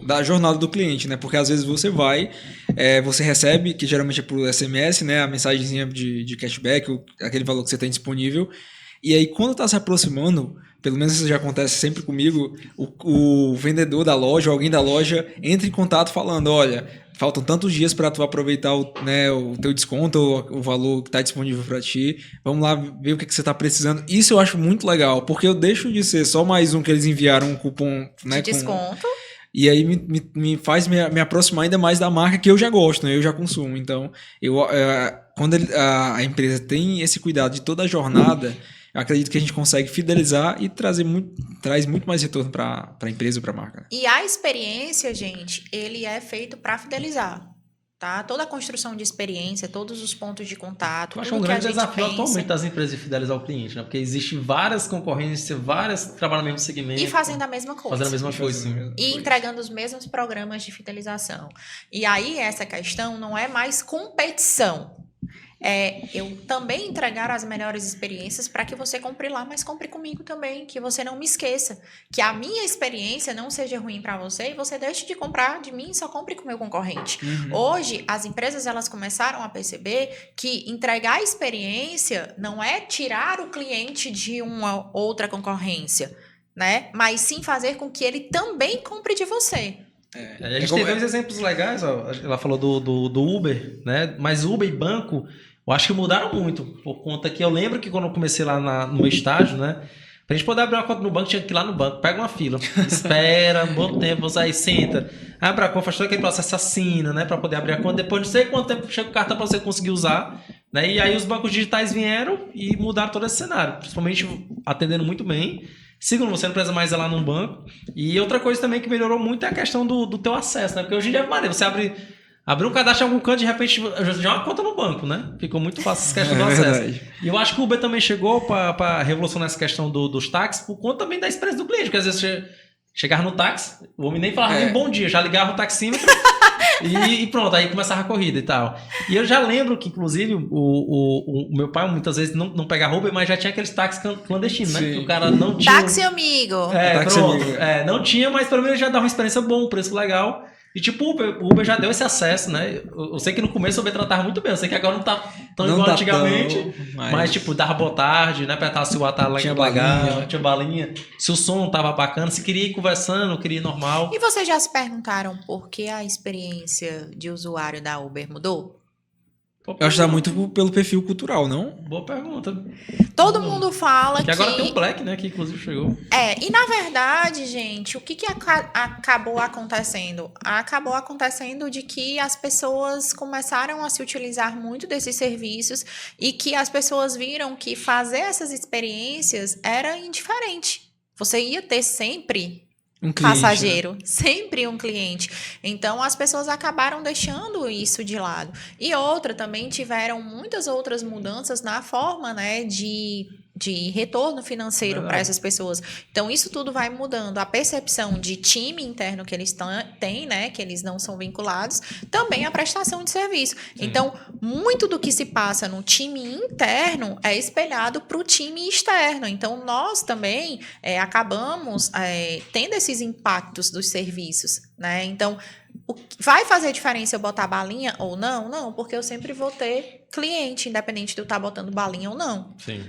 da jornada do cliente, né? Porque às vezes você você recebe, que geralmente é por SMS, né? A mensagenzinha de cashback, aquele valor que você tem disponível. E aí, quando está se aproximando, pelo menos isso já acontece sempre comigo, o vendedor da loja, alguém da loja, entra em contato falando, olha, faltam tantos dias para tu aproveitar o teu desconto, o valor que está disponível para ti, vamos lá ver o que você está precisando. Isso eu acho muito legal, porque eu deixo de ser só mais um que eles enviaram um cupom, né,
de desconto.
E aí me faz me aproximar ainda mais da marca que eu já gosto, né? Eu já consumo. Então, quando a empresa tem esse cuidado de toda a jornada, eu acredito que a gente consegue fidelizar e traz muito mais retorno para a empresa ou para a marca.
E a experiência, gente, ele é feito para fidelizar. Tá? Toda a construção de experiência, todos os pontos de contato.
Eu acho
tudo
um
que a
grande
gente
desafio
pensa.
atualmente das empresas de fidelizar o cliente, né? Porque existe várias concorrências, várias trabalham no mesmo segmento.
E fazendo a mesma coisa.
Fazendo a mesma coisa.
E entregando os mesmos programas de fidelização. E aí, essa questão não é mais competição. É eu também entregar as melhores experiências para que você compre lá, mas compre comigo também, que você não me esqueça. Que a minha experiência não seja ruim para você e você deixe de comprar de mim e só compre com o meu concorrente. Hoje, as empresas elas começaram a perceber que entregar a experiência não é tirar o cliente de uma outra concorrência, né? Mas sim fazer com que ele também compre de você.
A gente tem dois exemplos legais, ó. Ela falou do Uber, né? Mas Uber e banco, eu acho que mudaram muito. Por conta que eu lembro que quando eu comecei lá no meu estágio, né? Pra gente poder abrir uma conta no banco, tinha que ir lá no banco, pega uma fila, espera um bom tempo, você aí senta, abre a conta, faz todo aquele processo, assina, né? Pra poder abrir a conta. Depois de não sei quanto tempo chega o cartão pra você conseguir usar, né? E aí os bancos digitais vieram e mudaram todo esse cenário, principalmente atendendo muito bem. Segundo, você não precisa mais ir lá num banco. E outra coisa também que melhorou muito é a questão do teu acesso, né? Porque hoje em dia, você abre um cadastro em algum canto, de repente já é uma conta no banco, né? Ficou muito fácil essa questão do acesso.
Verdade.
E eu acho que o Uber também chegou para revolucionar essa questão dos táxis por conta também da experiência do cliente. Porque às vezes você chegava no táxi, o homem nem falava nem bom dia, já ligava o taxímetro e pronto, aí começava a corrida e tal. E eu já lembro que, inclusive, o meu pai muitas vezes não pegava Uber, mas já tinha aqueles táxis clandestinos, né?
Sim.
Que o cara não tinha...
Táxi amigo.
Táxi
Pronto.
amigo.
Não tinha, mas pelo menos já dava uma experiência boa, um preço legal. E tipo, o Uber já deu esse acesso, né? Eu sei que no começo o Uber tratava muito bem. Eu sei que agora não tá tão
Não
igual
tá
antigamente.
tão,
Mas tipo, dava boa tarde, né? Apertava se o ar tava
Tinha
legal,
balinha.
tinha balinha. Se o som tava bacana, se queria ir conversando, queria ir normal.
E vocês já se perguntaram por que a experiência de usuário da Uber mudou?
Eu acho que tá muito pelo perfil cultural, não?
Boa pergunta.
Todo mundo fala
Que agora tem o Black, né? Que inclusive chegou.
E na verdade, gente, o que acabou acontecendo? Acabou acontecendo de que as pessoas começaram a se utilizar muito desses serviços e que as pessoas viram que fazer essas experiências era indiferente. Você ia ter sempre
Um cliente,
passageiro, sempre um cliente. Então, as pessoas acabaram deixando isso de lado. E outra, também tiveram muitas outras mudanças na forma, né, de retorno financeiro para essas pessoas. Então, isso tudo vai mudando. A percepção de time interno que eles têm, né, que eles não são vinculados, também a prestação de serviço.
Sim.
Então, muito do que se passa no time interno é espelhado para o time externo. Então, nós também acabamos tendo esses impactos dos serviços, né? Então, vai fazer diferença eu botar balinha ou não? Não, porque eu sempre vou ter cliente, independente de eu estar botando balinha ou não.
Sim.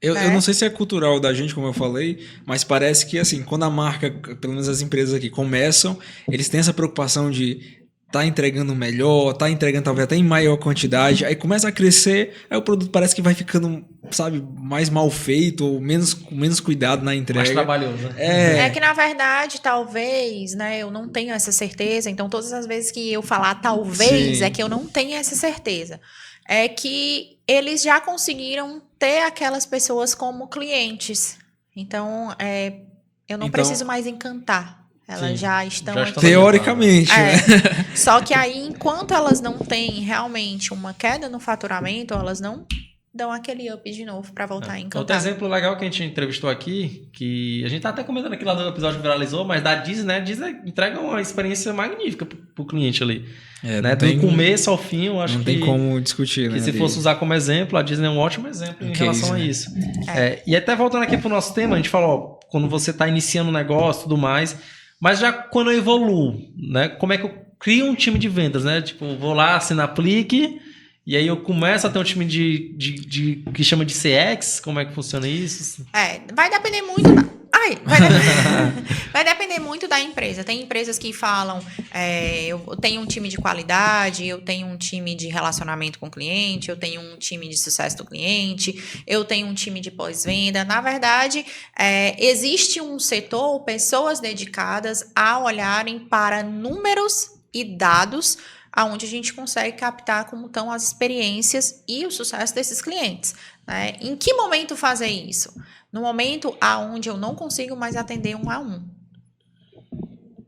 Eu não sei se é cultural da gente, como eu falei, mas parece que, assim, quando a marca, pelo menos as empresas aqui começam, eles têm essa preocupação de tá entregando melhor, tá entregando talvez até em maior quantidade, aí começa a crescer, aí o produto parece que vai ficando, sabe, mais mal feito, ou com menos cuidado na entrega.
Mais trabalhoso, né?
É que, na verdade, talvez, né, eu não tenho essa certeza, então todas as vezes que eu falar talvez,
Sim.
é que eu não tenho essa certeza. É que eles já conseguiram ter aquelas pessoas como clientes. Então, eu não preciso mais encantar. Elas
Sim,
já estão
já
aqui.
estão
Teoricamente, né?
Só que aí, enquanto elas não têm realmente uma queda no faturamento, elas não dão aquele up de novo para voltar a encantar.
Outro exemplo legal que a gente entrevistou aqui, que a gente tá até comentando aqui lá do episódio que viralizou, mas da Disney, né? A Disney entrega uma experiência magnífica pro cliente ali. Né? Do começo ao fim, eu acho
não
que...
tem como discutir, né?
Que se fosse usar como exemplo, a Disney é um ótimo exemplo em relação a isso. E até voltando aqui pro nosso tema, a gente falou, ó, quando você tá iniciando um negócio e tudo mais, mas já quando eu evoluo, né? Como é que eu crio um time de vendas, né? Tipo, vou lá, assino a Aplique, e aí eu começo a ter um time de que chama de CX, como é que funciona isso?
Vai depender muito vai depender muito da empresa. Tem empresas que falam, eu tenho um time de qualidade, eu tenho um time de relacionamento com o cliente, eu tenho um time de sucesso do cliente, eu tenho um time de pós-venda. Na verdade, existe um setor, pessoas dedicadas a olharem para números e dados aonde a gente consegue captar como estão as experiências e o sucesso desses clientes, né? Em que momento fazer isso? No momento aonde eu não consigo mais atender 1 a 1.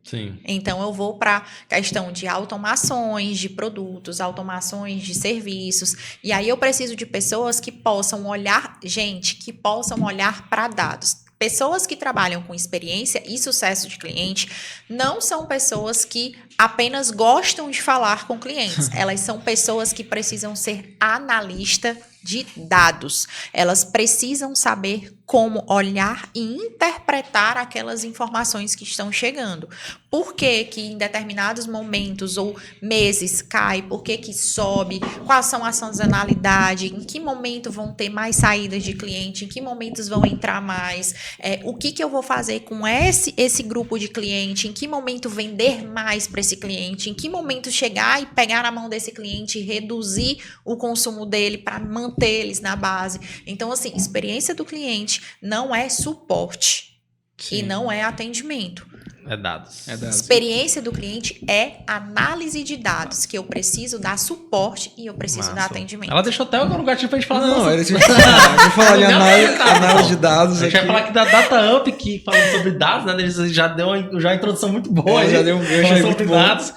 Sim.
Então, eu vou para a questão de automações de produtos, automações de serviços. E aí, eu preciso de pessoas que possam olhar, que possam olhar para dados. Pessoas que trabalham com experiência e sucesso de cliente não são pessoas que apenas gostam de falar com clientes. Elas são pessoas que precisam ser analista de dados. Elas precisam saber como olhar e interpretar aquelas informações que estão chegando. Por que em determinados momentos ou meses cai? Por que sobe? Quais são as sazonalidades? Em que momento vão ter mais saídas de cliente? Em que momentos vão entrar mais? O que eu vou fazer com esse grupo de cliente? Em que momento vender mais para esse cliente? Em que momento chegar e pegar na mão desse cliente e reduzir o consumo dele para manter eles na base? Então, assim, experiência do cliente não é suporte. Sim. E não é atendimento.
É dados.
Experiência do cliente é análise de dados, que eu preciso dar suporte e eu preciso dar atendimento.
Ela deixou até o lugar pra gente falar.
Não, era isso que eu falar de análise de dados.
A gente vai falar aqui da Data Up, que falando sobre dados, né? Eles já deu uma introdução muito boa.
Já deu um gancho aí muito bom.
Dados.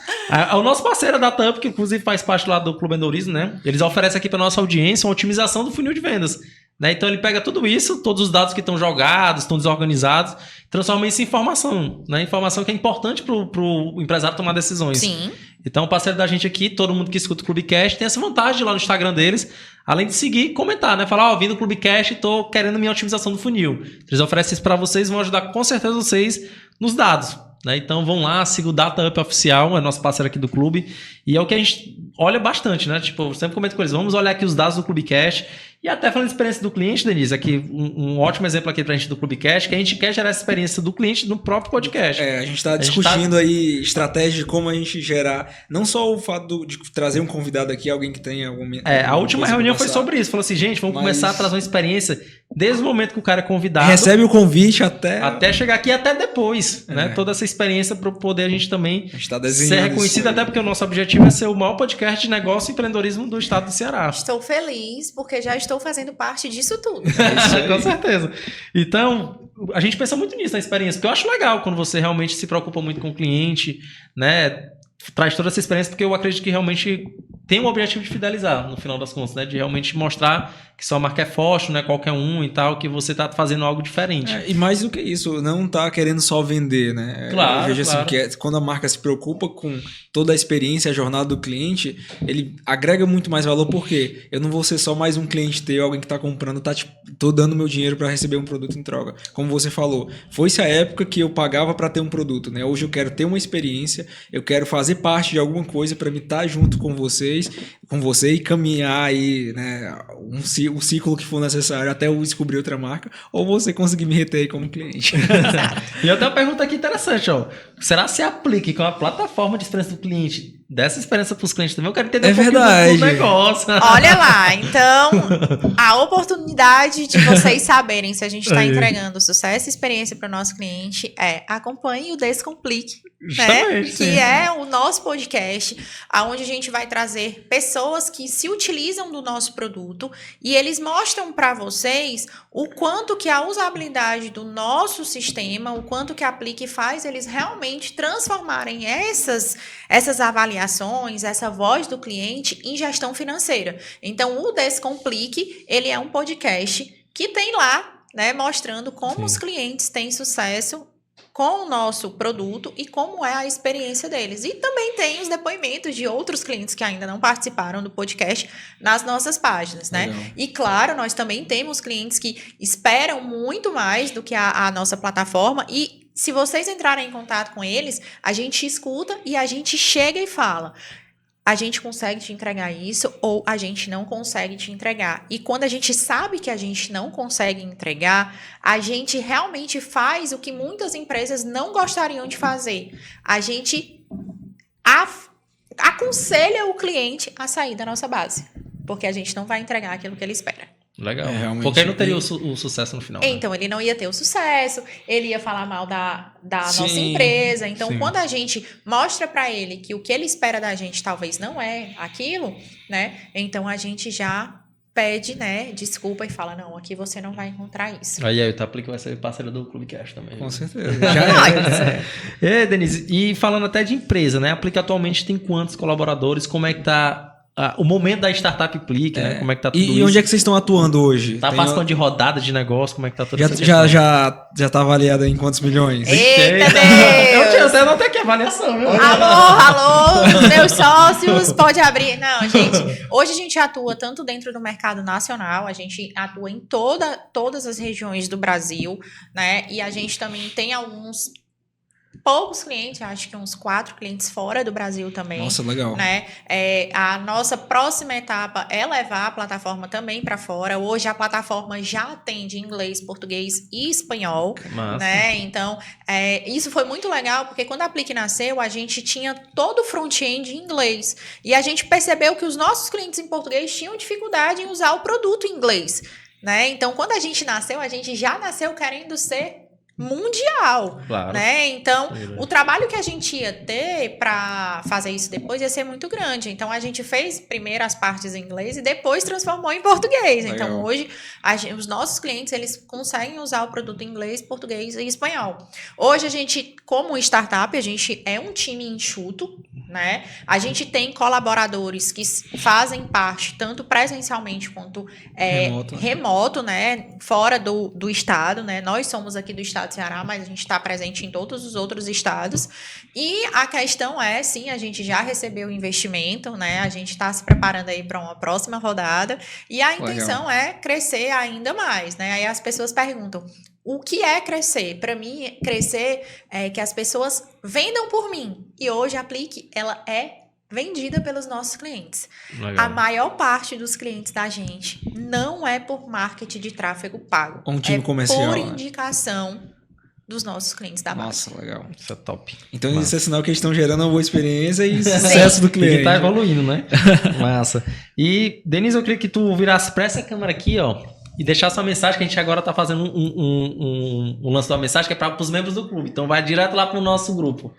O nosso parceiro, a Data Up, que inclusive faz parte lá do Clube Endorismo, né? Eles oferecem aqui para nossa audiência uma otimização do funil de vendas. Né? Então ele pega tudo isso, todos os dados que estão jogados, estão desorganizados, transforma isso em informação, né? Informação que é importante para o empresário tomar decisões.
Sim.
Então o parceiro da gente aqui, todo mundo que escuta o Clubecast, tem essa vantagem de ir lá no Instagram deles, além de seguir e comentar, né? Falar, vim do Clubecast e estou querendo minha otimização do funil. Eles oferecem isso para vocês, vão ajudar com certeza vocês nos dados. Né? Então vão lá, siga o Data Up Oficial, é nosso parceiro aqui do clube, e é o que a gente olha bastante, né? Tipo, eu sempre comento com eles, vamos olhar aqui os dados do Clubecast, E até falando de experiência do cliente, Denise, aqui um ótimo exemplo aqui pra gente do Clubecast, que a gente quer gerar essa experiência do cliente no próprio podcast.
A gente está discutindo aí estratégia de como a gente gerar, não só o fato de trazer um convidado aqui, alguém que tenha algum...
A última reunião foi sobre isso. Falou assim, gente, vamos começar a trazer uma experiência desde o momento que o cara é convidado.
Recebe o convite até
chegar aqui e até depois, né? Toda essa experiência para poder a gente também ser reconhecido, até porque o nosso objetivo é ser o maior podcast de negócio e empreendedorismo do estado do Ceará.
Estou feliz porque já estou fazendo parte disso tudo.
Com certeza. Então, a gente pensa muito nisso, na experiência, porque eu acho legal quando você realmente se preocupa muito com o cliente, né? Traz toda essa experiência, porque eu acredito que realmente tem um objetivo de fidelizar, no final das contas, né? De realmente mostrar que sua marca é forte, não é qualquer um e tal, que você tá fazendo algo diferente.
E mais do que isso, não tá querendo só vender, né?
Claro,
eu vejo
claro.
assim, que quando a marca se preocupa com toda a experiência, a jornada do cliente, ele agrega muito mais valor, porque eu não vou ser só mais um cliente teu, alguém que tá comprando, tô dando meu dinheiro para receber um produto em troca. Como você falou, foi-se a época que eu pagava para ter um produto, né? Hoje eu quero ter uma experiência, eu quero fazer parte de alguma coisa para me estar junto com você e caminhar aí, né, um ciclo que for necessário até eu descobrir outra marca, ou você conseguir me reter aí como cliente.
E eu tenho uma pergunta aqui interessante, ó. Será que se aplica com a plataforma de experiência do cliente, dessa experiência para os clientes também? Eu quero entender
verdade.
Do negócio.
Olha lá, então, a oportunidade de vocês saberem se a gente está entregando sucesso e experiência para o nosso cliente acompanhe o Descomplique, né? Que é o nosso podcast, onde a gente vai trazer pessoas que se utilizam do nosso produto e eles mostram para vocês o quanto que a usabilidade do nosso sistema, o quanto que a Aplique faz eles realmente transformarem essas avaliações, essa voz do cliente em gestão financeira. Então, o Descomplique, ele é um podcast que tem lá, né, mostrando como os clientes têm sucesso com o nosso produto e como é a experiência deles. E também tem os depoimentos de outros clientes que ainda não participaram do podcast nas nossas páginas, né?
Legal.
E claro, nós também temos clientes que esperam muito mais do que a nossa plataforma e se vocês entrarem em contato com eles, a gente escuta e a gente chega e fala: a gente consegue te entregar isso ou a gente não consegue te entregar. E quando a gente sabe que a gente não consegue entregar, a gente realmente faz o que muitas empresas não gostariam de fazer. A gente aconselha o cliente a sair da nossa base, porque a gente não vai entregar aquilo que ele espera.
Legal.
Realmente.
Porque aí não teria o sucesso no final.
Então, ele não ia ter o sucesso, ele ia falar mal da nossa empresa. Então, quando a gente mostra para ele que o que ele espera da gente talvez não é aquilo, né? Então, a gente já pede, né, desculpa e fala: não, aqui você não vai encontrar isso.
Aí o Taplique vai ser parceiro do Clubecast também.
Com certeza. Já
é. Denise, e falando até de empresa, né? A Aplique atualmente tem quantos colaboradores? Como é que tá o momento da startup Aplique, né? Como é que tá tudo isso?
E onde é que vocês estão atuando hoje?
Tá participando de rodada de negócio? Como é que tá tudo isso?
Já tá avaliado em quantos milhões?
Eita, Deus!
Eu não tenho que avaliação, viu?
Alô, meus sócios, pode abrir. Não, gente, hoje a gente atua tanto dentro do mercado nacional, a gente atua em todas as regiões do Brasil, né? E a gente também tem poucos clientes, acho que uns 4 clientes fora do Brasil também.
Nossa, legal.
Né? A nossa próxima etapa é levar a plataforma também para fora. Hoje a plataforma já atende inglês, português e espanhol.
Massa.
Né? Então, isso foi muito legal, porque quando a Aplique nasceu, a gente tinha todo o front-end em inglês. E a gente percebeu que os nossos clientes em português tinham dificuldade em usar o produto em inglês. Né? Então, quando a gente nasceu, a gente já nasceu querendo ser mundial,
Claro.
né? Então, o trabalho que a gente ia ter para fazer isso depois ia ser muito grande. Então, a gente fez primeiro as partes em inglês e depois transformou em português.
Legal.
Então, hoje, os nossos clientes, eles conseguem usar o produto em inglês, português e espanhol. Hoje, a gente, como startup, a gente é um time enxuto, né? A gente tem colaboradores que fazem parte, tanto presencialmente quanto remoto, né? Fora do estado, né? Nós somos aqui do estado do Ceará, mas a gente está presente em todos os outros estados. E a questão é, sim, a gente já recebeu investimento, né? A gente está se preparando aí para uma próxima rodada. E a intenção é crescer ainda mais, né? Aí as pessoas perguntam: o que é crescer? Para mim, crescer é que as pessoas vendam por mim. E hoje a Aplique, ela é vendida pelos nossos clientes.
Legal.
A maior parte dos clientes da gente não é por marketing de tráfego pago.
Um time
é
comercial,
por
né?
indicação dos nossos clientes da base.
Nossa, legal.
Isso é top.
Então
Massa.
isso é sinal que eles estão gerando uma boa experiência e sucesso do
E
cliente.
que tá evoluindo, né? Massa. E, Denise, eu queria que tu virasse pra essa câmera aqui, ó, e deixasse uma mensagem, que a gente agora tá fazendo um lance da mensagem que é para os membros do clube. Então vai direto lá pro nosso grupo.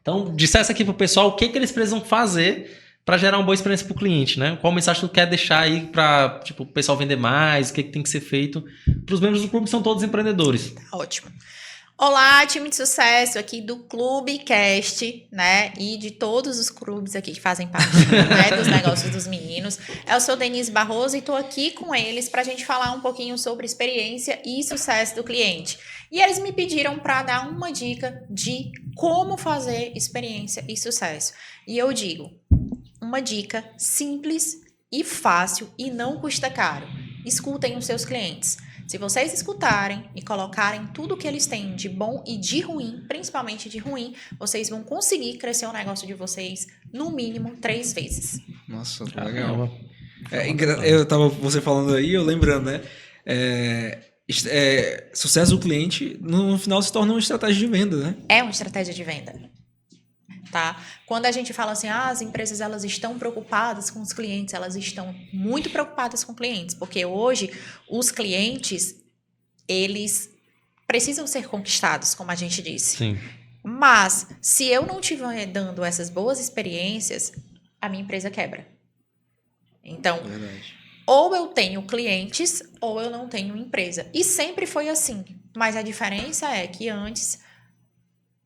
Então, dissesse aqui pro pessoal o que eles precisam fazer para gerar uma boa experiência pro cliente, né? Qual mensagem tu quer deixar aí para, tipo, o pessoal vender mais, o que tem que ser feito pros membros do clube, que são todos empreendedores.
Ótimo. Olá, time de sucesso aqui do Clube Cast, né? E de todos os clubes aqui que fazem parte, né, dos negócios dos meninos. Eu sou Denise Barroso e estou aqui com eles para a gente falar um pouquinho sobre experiência e sucesso do cliente. E eles me pediram para dar uma dica de como fazer experiência e sucesso. E eu digo, uma dica simples e fácil e não custa caro. Escutem os seus clientes. Se vocês escutarem e colocarem tudo o que eles têm de bom e de ruim, principalmente de ruim, vocês vão conseguir crescer o negócio de vocês no mínimo 3 vezes.
Nossa, legal. Eu tava você falando aí, eu lembrando, né? Sucesso do cliente, no final se torna uma estratégia de venda, né?
É uma estratégia de venda. Tá? Quando a gente fala assim, as empresas elas estão preocupadas com os clientes, elas estão muito preocupadas com clientes, porque hoje os clientes, eles precisam ser conquistados, como a gente disse.
Sim.
Mas, se eu não estiver dando essas boas experiências, a minha empresa quebra. Então,
Verdade.
ou eu tenho clientes, ou eu não tenho empresa. E sempre foi assim. Mas a diferença é que antes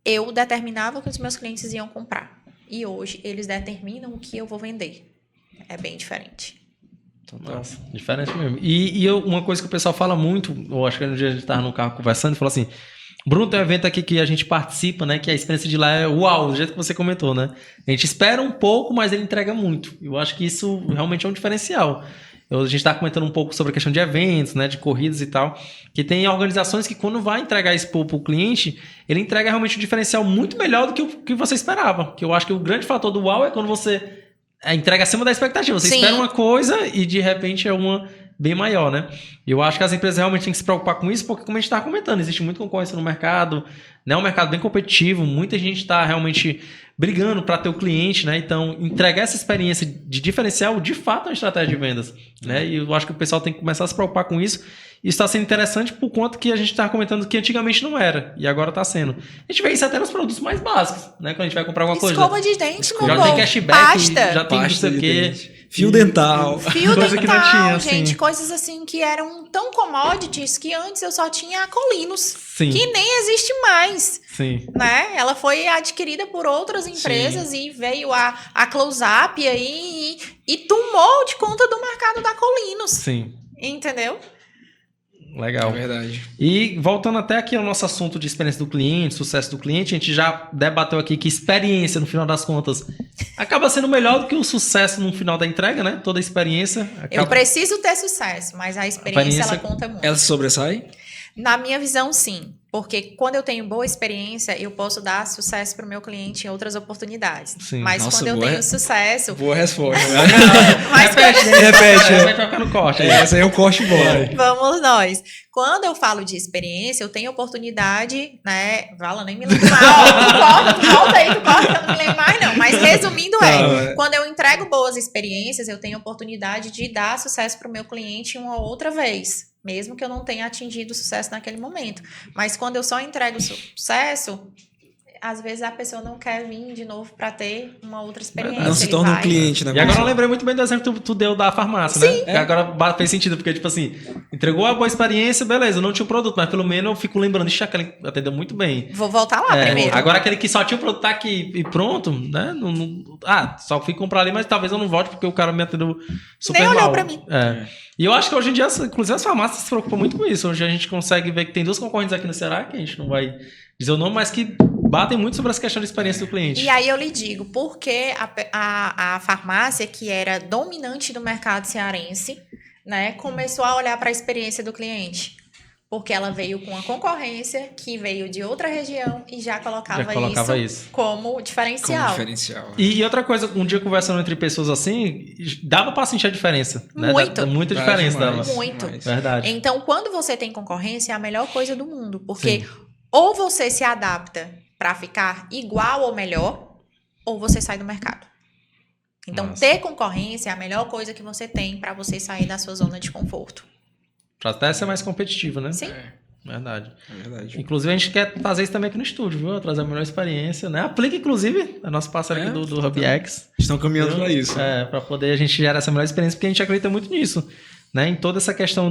eu determinava o que os meus clientes iam comprar. E hoje eles determinam o que eu vou vender. É bem diferente.
Nossa, diferente mesmo. Uma coisa que o pessoal fala muito, eu acho que um dia a gente estava no carro conversando e falou assim: Bruno, tem um evento aqui que a gente participa, né? Que a experiência de lá é uau, do jeito que você comentou, né? A gente espera um pouco, mas ele entrega muito. Eu acho que isso realmente é um diferencial. A gente está comentando um pouco sobre a questão de eventos, né, de corridas e tal, que tem organizações que quando vai entregar isso para o cliente, ele entrega realmente um diferencial muito melhor do que o que você esperava. Que eu acho que o grande fator do uau é quando você entrega acima da expectativa. Você espera uma coisa e de repente é uma bem maior, né? E eu acho que as empresas realmente têm que se preocupar com isso, porque como a gente está comentando, existe muita concorrência no mercado, né? Um mercado bem competitivo, muita gente está realmente brigando para ter o cliente, né? Então, entregar essa experiência de diferencial, de fato, é uma estratégia de vendas, né? E eu acho que o pessoal tem que começar a se preocupar com isso. Isso está sendo interessante por conta que a gente estava comentando que antigamente não era, e agora está sendo. A gente vê isso até nos produtos mais básicos, né? Quando a gente vai comprar alguma coisa.
Escova de dente, meu
já
bom.
tem cashback,
Pasta.
já tem não sei o quê.
Fio dental.
Fio
Coisa que não
dental,
tinha, assim.
gente. Coisas assim que eram tão commodities que antes eu só tinha a Colinos.
Sim.
Que nem existe mais.
Sim.
Né? Ela foi adquirida por outras empresas e veio a Close-Up aí e tomou de conta do mercado da Colinos.
Sim.
Entendeu?
Legal.
É verdade.
E voltando até aqui ao nosso assunto de experiência do cliente, sucesso do cliente, a gente já debateu aqui que experiência, no final das contas, acaba sendo melhor do que o sucesso no final da entrega, né? Toda a experiência acaba...
Eu preciso ter sucesso, mas a experiência ela conta muito.
Ela se sobressai?
Na minha visão, sim. Porque quando eu tenho boa experiência, eu posso dar sucesso para o meu cliente em outras oportunidades.
Sim.
Mas
Nossa,
quando eu tenho sucesso...
Boa resposta.
Mas
Repete.
Vai ficar no corte.
Essa aí é um corte bom.
Vamos nós. Quando eu falo de experiência, eu tenho oportunidade, né? Vala, nem me lembro mais. Volta aí, tu corta, que eu não me lembro mais, não. Mas resumindo quando eu entrego boas experiências, eu tenho oportunidade de dar sucesso para o meu cliente uma outra vez. Mesmo que eu não tenha atingido sucesso naquele momento. Mas quando eu só entrego sucesso, às vezes a pessoa não quer vir de novo para ter uma outra experiência.
Não se torna um cliente, né?
E agora eu lembrei muito bem do exemplo que tu deu da farmácia, né? Que agora fez sentido, porque, tipo assim, entregou a boa experiência, beleza, eu não tinha o produto, mas pelo menos eu fico lembrando, ixi, aquele atendeu muito bem.
Vou voltar lá primeiro.
Agora aquele que só tinha o produto tá aqui e pronto, né? Só fui comprar ali, mas talvez eu não volte porque o cara me atendeu super mal.
Nem olhou pra mim.
E eu acho que hoje em dia, inclusive as farmácias se preocupam muito com isso. Hoje a gente consegue ver que tem 2 concorrentes aqui no Ceará, que a gente não vai dizer o nome, mas que batem muito sobre essa questão de experiência do cliente.
E aí eu lhe digo, por que a farmácia, que era dominante do mercado cearense, né, começou a olhar para a experiência do cliente? Porque ela veio com uma concorrência que veio de outra região e já colocava isso como diferencial.
Como diferencial.
E outra coisa, um dia conversando entre pessoas assim, dava pra sentir a diferença. Né? Muita diferença
demais,
dava.
Muito.
Verdade.
Então, quando você tem concorrência, é a melhor coisa do mundo. Porque ou você se adapta para ficar igual ou melhor, ou você sai do mercado. Então, ter concorrência é a melhor coisa que você tem para você sair da sua zona de conforto.
Pra até ser mais competitivo, né?
Sim.
Verdade.
É verdade.
Inclusive, a gente quer fazer isso também aqui no estúdio, viu? Trazer a melhor experiência, né? Aplica, inclusive, a nossa parceira aqui do HubX.
Estão caminhando para isso.
Para poder a gente gerar essa melhor experiência, porque a gente acredita muito nisso. Né? Em toda essa questão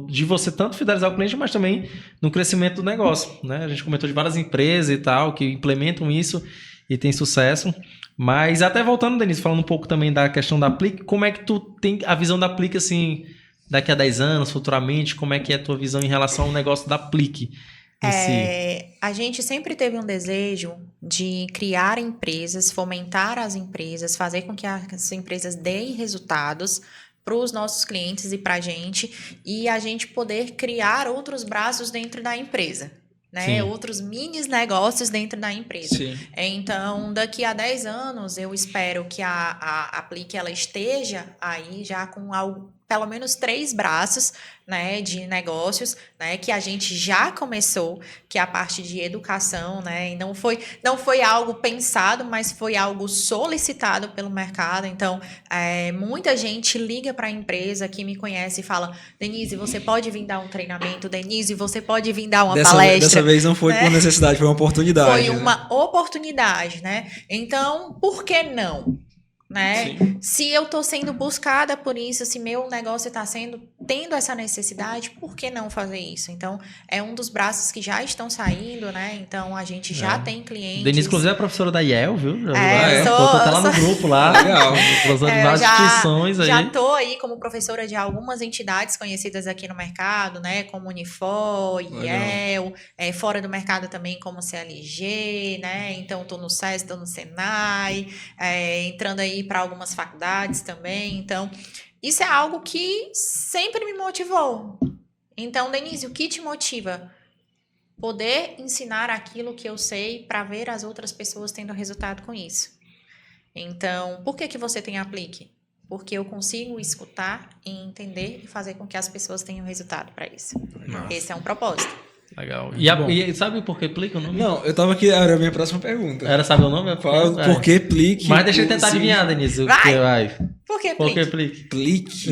de você tanto fidelizar o cliente, mas também no crescimento do negócio. Né? A gente comentou de várias empresas e tal, que implementam isso e tem sucesso. Mas até voltando, Denise, falando um pouco também da questão da Aplique, como é que tu tem a visão da Aplique, assim, daqui a 10 anos, futuramente, como é que é a tua visão em relação ao negócio da Aplique em si?
A gente sempre teve um desejo de criar empresas, fomentar as empresas, fazer com que as empresas deem resultados para os nossos clientes e para a gente poder criar outros braços dentro da empresa. Né? Outros mini negócios dentro da empresa.
Sim.
Então, daqui a 10 anos, eu espero que a Aplique ela esteja aí já com pelo menos 3 braços, né, de negócios, né, que a gente já começou, que é a parte de educação, né, e não foi algo pensado, mas foi algo solicitado pelo mercado. Então, muita gente liga para a empresa que me conhece e fala: Denise, você pode vir dar um treinamento? Denise, você pode vir dar uma palestra?
Dessa vez não foi por necessidade, foi uma oportunidade.
Foi uma oportunidade, né? Então, por que não? Né? Se eu estou sendo buscada por isso, se meu negócio está tendo essa necessidade, por que não fazer isso? Então, é um dos braços que já estão saindo, né? Então, a gente já tem clientes.
Denise, inclusive, é professora da IEL, viu?
Sou
tá lá no grupo lá.
Legal.
Professora de várias instituições aí.
Já estou aí como professora de algumas entidades conhecidas aqui no mercado, né? Como Unifor, IEL, fora do mercado também como CLG, né? Então, estou no SES, estou no Senai, entrando aí para algumas faculdades também. Então, isso é algo que sempre me motivou. Então, Denise, o que te motiva? Poder ensinar aquilo que eu sei para ver as outras pessoas tendo resultado com isso. Então, por que você tem Aplique? Porque eu consigo escutar e entender e fazer com que as pessoas tenham resultado para isso.
Nossa.
Esse é um propósito.
Legal. E sabe por que Aplique o nome?
Não, eu tava aqui, era a minha próxima pergunta.
Era saber o nome?
Por que Plique?
Mas deixa eu tentar adivinhar, Denise.
Vai! Por que Plique?
Por que Plique?
Plique?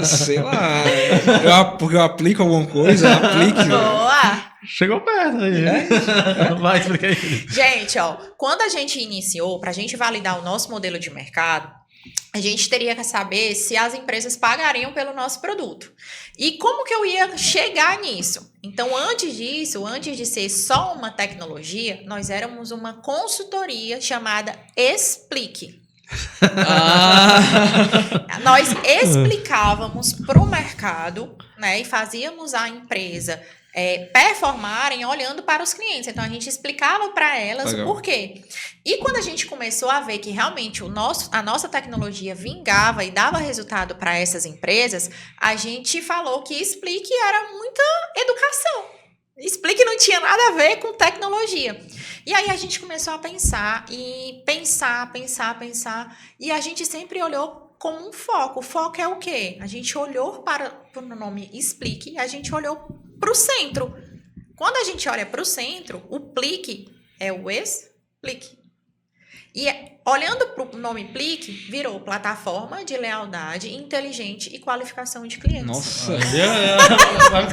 Sei lá. Porque eu aplico alguma coisa, aplique.
Boa!
Chegou perto aí. Vai, explica aí.
Gente, quando a gente iniciou, para a gente validar o nosso modelo de mercado, a gente teria que saber se as empresas pagariam pelo nosso produto. E como que eu ia chegar nisso? Então, antes disso, antes de ser só uma tecnologia, nós éramos uma consultoria chamada Explique. Nós explicávamos para o mercado, né, e fazíamos a empresa performarem olhando para os clientes. Então, a gente explicava para elas por quê. E quando a gente começou a ver que realmente a nossa tecnologia vingava e dava resultado para essas empresas, a gente falou que Explique era muita educação. Explique não tinha nada a ver com tecnologia. E aí a gente começou a pensar. E a gente sempre olhou como um foco. O foco é o quê? A gente olhou para o nome Explique e a gente olhou para o centro. Quando a gente olha para o centro, o Plique é o Explique. E olhando para o nome Plique, virou plataforma de lealdade inteligente e qualificação de clientes.
Nossa!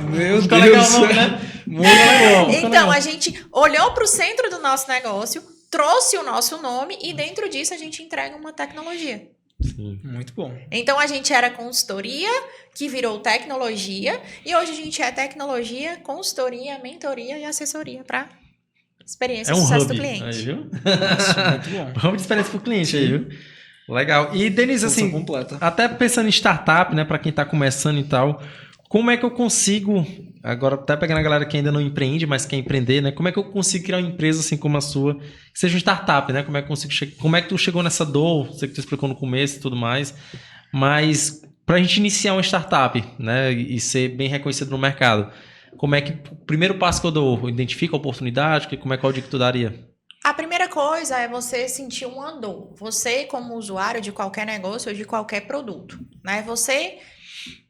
Meu Deus! Legal, nome, né? Muito bom!
Então, a gente olhou para o centro do nosso negócio, trouxe o nosso nome e dentro disso a gente entrega uma tecnologia.
Sim.
Muito bom.
Então, a gente era consultoria, que virou tecnologia, e hoje a gente é tecnologia, consultoria, mentoria e assessoria para experiência e sucesso do cliente.
Aí, viu?
Nossa, muito bom.
Vamos de experiência para o cliente aí, viu? Legal. E, Denise, assim,
completa.
Até pensando em startup, né, para quem está começando e tal, como é que eu consigo, agora até pegando a galera que ainda não empreende, mas quer empreender, né, como é que eu consigo criar uma empresa assim como a sua, que seja uma startup, né, como é que tu chegou nessa dor, sei que tu explicou no começo e tudo mais, mas pra gente iniciar uma startup, né, e ser bem reconhecido no mercado, como é que o primeiro passo que eu dou? Eu identifico a oportunidade? Qual dica que tu daria?
A primeira coisa é você sentir uma dor. Você, como usuário de qualquer negócio ou de qualquer produto, né? Você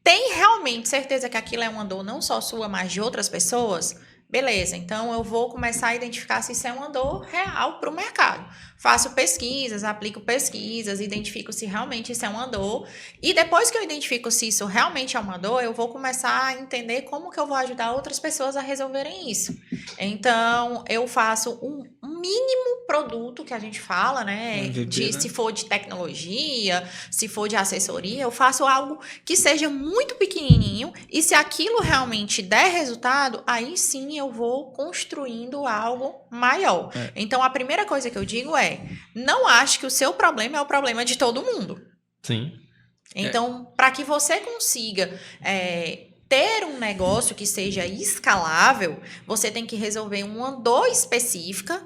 tem realmente certeza que aquilo é uma dor não só sua, mas de outras pessoas? Beleza, então eu vou começar a identificar se isso é uma dor real para o mercado. Faço pesquisas, aplico pesquisas, identifico se realmente isso é uma dor. E depois que eu identifico se isso realmente é uma dor, eu vou começar a entender como que eu vou ajudar outras pessoas a resolverem isso. Então, eu faço um mínimo produto que a gente fala, né?
MVP, né?
Se for de tecnologia, se for de assessoria, eu faço algo que seja muito pequenininho. E se aquilo realmente der resultado, aí sim eu vou construindo algo maior. Então, a primeira coisa que eu digo é: não ache que o seu problema é o problema de todo mundo.
Sim.
Então, para que você consiga ter um negócio que seja escalável, você tem que resolver uma dor específica.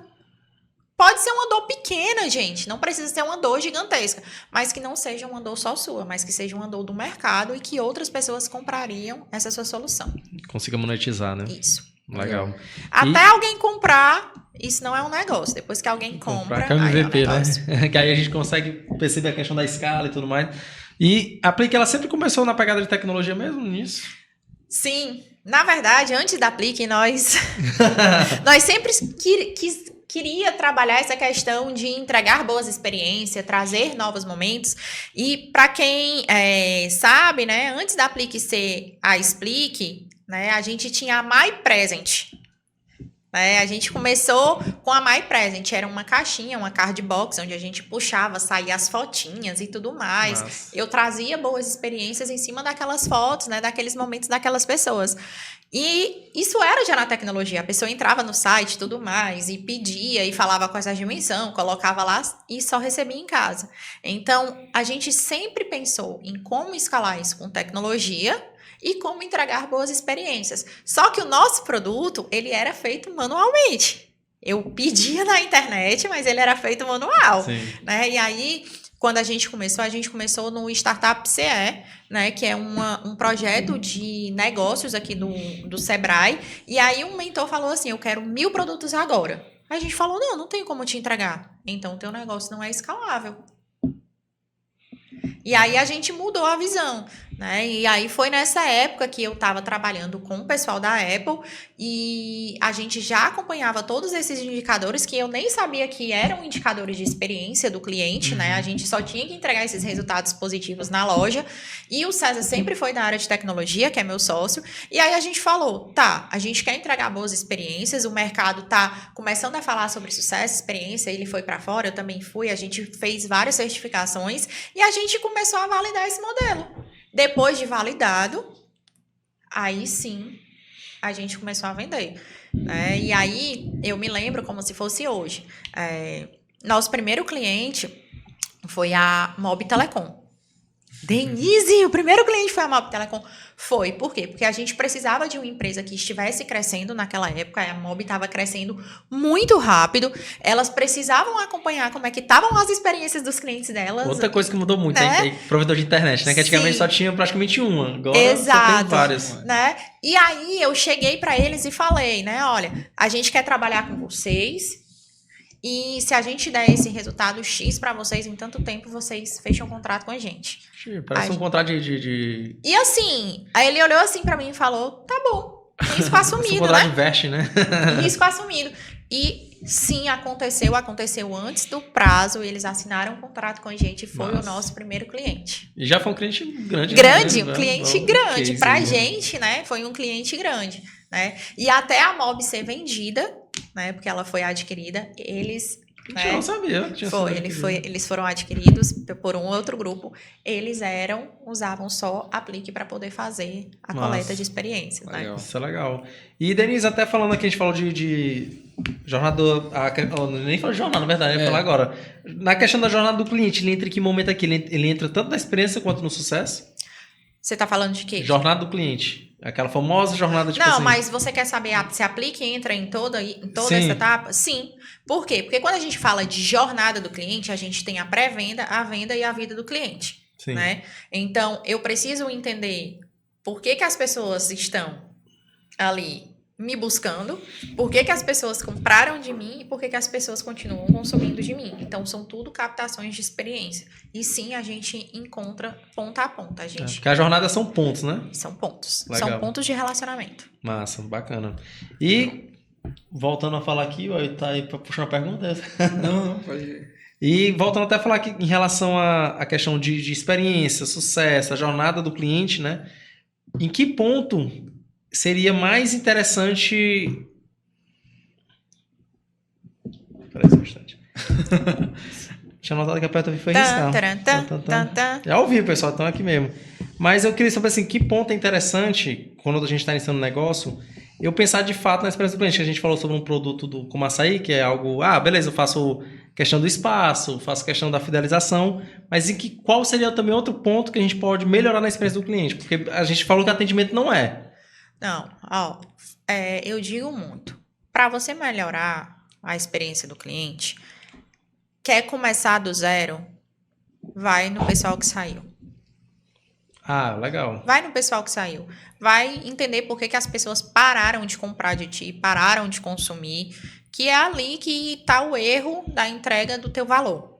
Pode ser uma dor pequena, gente. Não precisa ser uma dor gigantesca. Mas que não seja uma dor só sua, mas que seja uma dor do mercado e que outras pessoas comprariam essa sua solução.
Consiga monetizar, né?
Isso.
Legal.
Até alguém comprar, isso não é um negócio. Depois que alguém compra,
que é um MVP,
aí é um negócio.
né? Que aí a gente consegue perceber a questão da escala e tudo mais. E a Aplique, ela sempre começou na pegada de tecnologia mesmo nisso?
Sim. Na verdade, antes da Aplique, nós sempre queria trabalhar essa questão de entregar boas experiências, trazer novos momentos. E para quem sabe, né, antes da Aplique ser a Explique, né, a gente tinha a My Present. A gente começou com a My Present, era uma caixinha, uma card box, onde a gente puxava, saía as fotinhas e tudo mais.
Nossa.
Eu trazia boas experiências em cima daquelas fotos, né, daqueles momentos daquelas pessoas. E isso era já na tecnologia. A pessoa entrava no site e tudo mais, e pedia, e falava com essa dimensão, colocava lá e só recebia em casa. Então, a gente sempre pensou em como escalar isso com tecnologia e como entregar boas experiências. Só que o nosso produto, ele era feito manualmente. Eu pedia na internet, mas ele era feito manual. Né? E aí, quando a gente começou no Startup CE, né, que é um projeto de negócios aqui do Sebrae. E aí um mentor falou assim: eu quero 1000 produtos agora. Aí a gente falou: não tem como te entregar. Então, teu negócio não é escalável. E aí a gente mudou a visão, né? E aí foi nessa época que eu estava trabalhando com o pessoal da Apple e a gente já acompanhava todos esses indicadores que eu nem sabia que eram indicadores de experiência do cliente, né? A gente só tinha que entregar esses resultados positivos na loja. E o César sempre foi da área de tecnologia, que é meu sócio. E aí a gente falou: tá, a gente quer entregar boas experiências, o mercado tá começando a falar sobre sucesso, experiência, ele foi para fora, eu também fui, a gente fez várias certificações e a gente começou a validar esse modelo. Depois de validado, aí sim a gente começou a vender. E aí eu me lembro como se fosse hoje. Nosso primeiro cliente foi a Mob Telecom. Denise, o primeiro cliente foi a Mob Telecom. Foi, por quê? Porque a gente precisava de uma empresa que estivesse crescendo naquela época. A Mob estava crescendo muito rápido. Elas precisavam acompanhar como é que estavam as experiências dos clientes delas.
Outra coisa que mudou muito,
né?
É provedor de internet, né? Que antigamente só tinha praticamente uma. Agora
Exato,
só tem várias.
Né? E aí eu cheguei para eles e falei, né? Olha, a gente quer trabalhar com vocês. E se a gente der esse resultado X para vocês em tanto tempo, vocês fecham um contrato com a gente.
Parece um contrato de...
E assim, aí ele olhou assim para mim e falou: tá bom, risco assumido,
um contrato
né?
investe, né?
Risco assumido. E sim, aconteceu antes do prazo, eles assinaram um contrato com a gente e foi o nosso primeiro cliente.
E já foi um cliente grande.
Grande,
né?
Um cliente grande. Pra gente, né, foi um cliente grande, né? E até a Mob ser vendida, né, porque ela foi adquirida, eles...
Eu não sabia.
Eles foram adquiridos por um outro grupo. Eles usavam só Aplique para poder fazer a coleta de experiências, né?
Isso é legal. E, Denise, até falando aqui, a gente falou de jornada... nem falou de jornada, na verdade, eu ia falar agora. Na questão da jornada do cliente, ele entra em que momento aqui? Ele entra tanto na experiência quanto no sucesso?
Você tá falando de quê?
Jornada do cliente. Aquela famosa jornada de
Não, mas você quer saber se Aplique entra em toda essa etapa? Sim. Por quê? Porque quando a gente fala de jornada do cliente, a gente tem a pré-venda, a venda e a vida do cliente.
Sim.
né? Então, eu preciso entender por que as pessoas estão ali me buscando, por que as pessoas compraram de mim e por que as pessoas continuam consumindo de mim. Então, são tudo captações de experiência. E sim, a gente encontra ponta a ponta.
Porque a jornada são pontos, né?
São pontos.
Legal.
São pontos de relacionamento.
Massa, bacana. E, voltando a falar aqui, ó, tá aí pra puxar uma pergunta.
Não, pode...
E voltando até a falar aqui em relação à questão de experiência, sucesso, a jornada do cliente, né? Em que ponto seria mais interessante... Peraí só um instante. Tinha notado que a perto foi riscar. Já ouvi, pessoal, estão aqui mesmo. Mas eu queria saber assim, que ponto é interessante, quando a gente está iniciando um negócio, eu pensar de fato na experiência do cliente, que a gente falou sobre um produto como açaí, que é algo, beleza, eu faço questão do espaço, faço questão da fidelização, mas qual seria também outro ponto que a gente pode melhorar na experiência do cliente? Porque a gente falou que atendimento não é.
Não, eu digo muito. Para você melhorar a experiência do cliente, quer começar do zero, vai no pessoal que saiu.
Legal.
Vai no pessoal que saiu. Vai entender por que as pessoas pararam de comprar de ti, pararam de consumir, que é ali que está o erro da entrega do teu valor.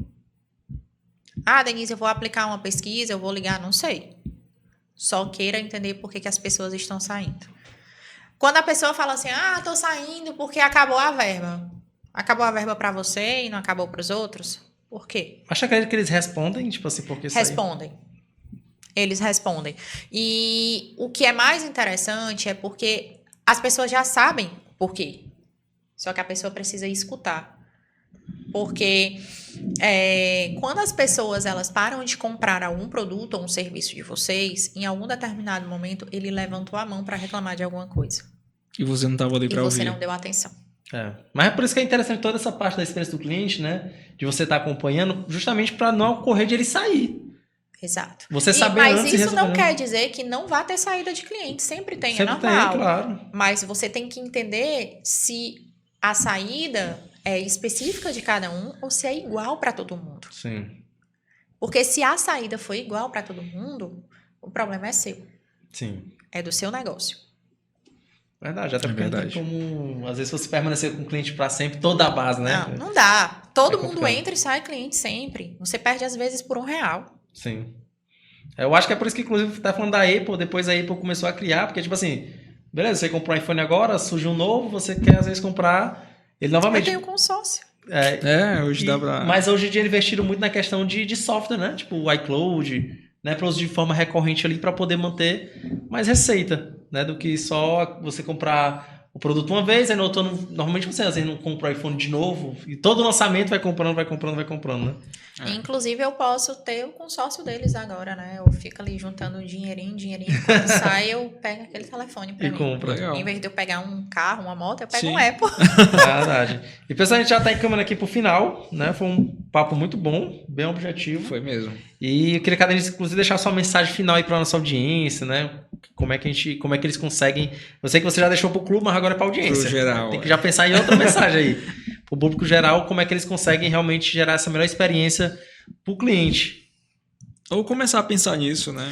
Denise, eu vou aplicar uma pesquisa, eu vou ligar, não sei. Só queira entender por que as pessoas estão saindo. Quando a pessoa fala assim, tô saindo porque acabou a verba. Acabou a verba para você e não acabou para os outros? Por quê?
Acha que eles respondem, tipo assim, porque
respondem. Eles respondem. E o que é mais interessante é porque as pessoas já sabem por quê. Só que a pessoa precisa escutar. Porque quando as pessoas elas param de comprar algum produto ou um serviço de vocês, em algum determinado momento, ele levantou a mão para reclamar de alguma coisa.
E você não estava ali para ouvir.
E você não deu atenção.
Mas é por isso que é interessante toda essa parte da experiência do cliente, né? De você estar acompanhando, justamente para não ocorrer de ele sair.
Exato.
Você saber
mas
antes
isso não quer dizer que não vai ter saída de cliente. Sempre tem,
Sempre
é normal.
tem, claro.
Mas você tem que entender se a saída é específica de cada um ou se é igual para todo mundo.
Sim.
Porque se a saída for igual para todo mundo, o problema é seu.
Sim.
É do seu negócio.
Verdade, até porque tem como, às vezes, você permanecer com o cliente para sempre, toda a base, né?
Não dá. Todo mundo entra e sai cliente sempre. Você perde, às vezes, por R$1.
Sim. Eu acho que é por isso que, inclusive, tá falando da Apple, depois a Apple começou a criar, porque, tipo assim, beleza, você comprou um iPhone agora, surge um novo, você quer, às vezes, comprar ele novamente.
Eu tenho consórcio.
Hoje dá pra...
Mas hoje em dia eles investiram muito na questão de software, né? Tipo o iCloud, né? Para uso de forma recorrente ali, para poder manter mais receita, né? Do que só você comprar o produto uma vez, aí no outro ano, normalmente você às vezes não compra o iPhone de novo, e todo lançamento vai comprando, né?
Inclusive, eu posso ter o consórcio deles agora, né? Eu fico ali juntando um dinheirinho. Quando sai, eu pego aquele telefone pra mim.
Compra.
Legal.
Em vez de eu pegar um carro, uma moto, eu pego
Sim.
um Apple.
Verdade. E pessoal, a gente já tá encaminhando aqui pro final, né? Foi um papo muito bom, bem objetivo.
Foi mesmo.
E eu queria que a Denise, inclusive, deixar sua mensagem final aí pra nossa audiência, né? Como é que eles conseguem... Eu sei que você já deixou pro clube, mas agora é pra audiência.
Pro geral.
Tem que já pensar em outra mensagem aí. Pro público geral, como é que eles conseguem realmente gerar essa melhor experiência pro cliente.
Ou começar a pensar nisso, né?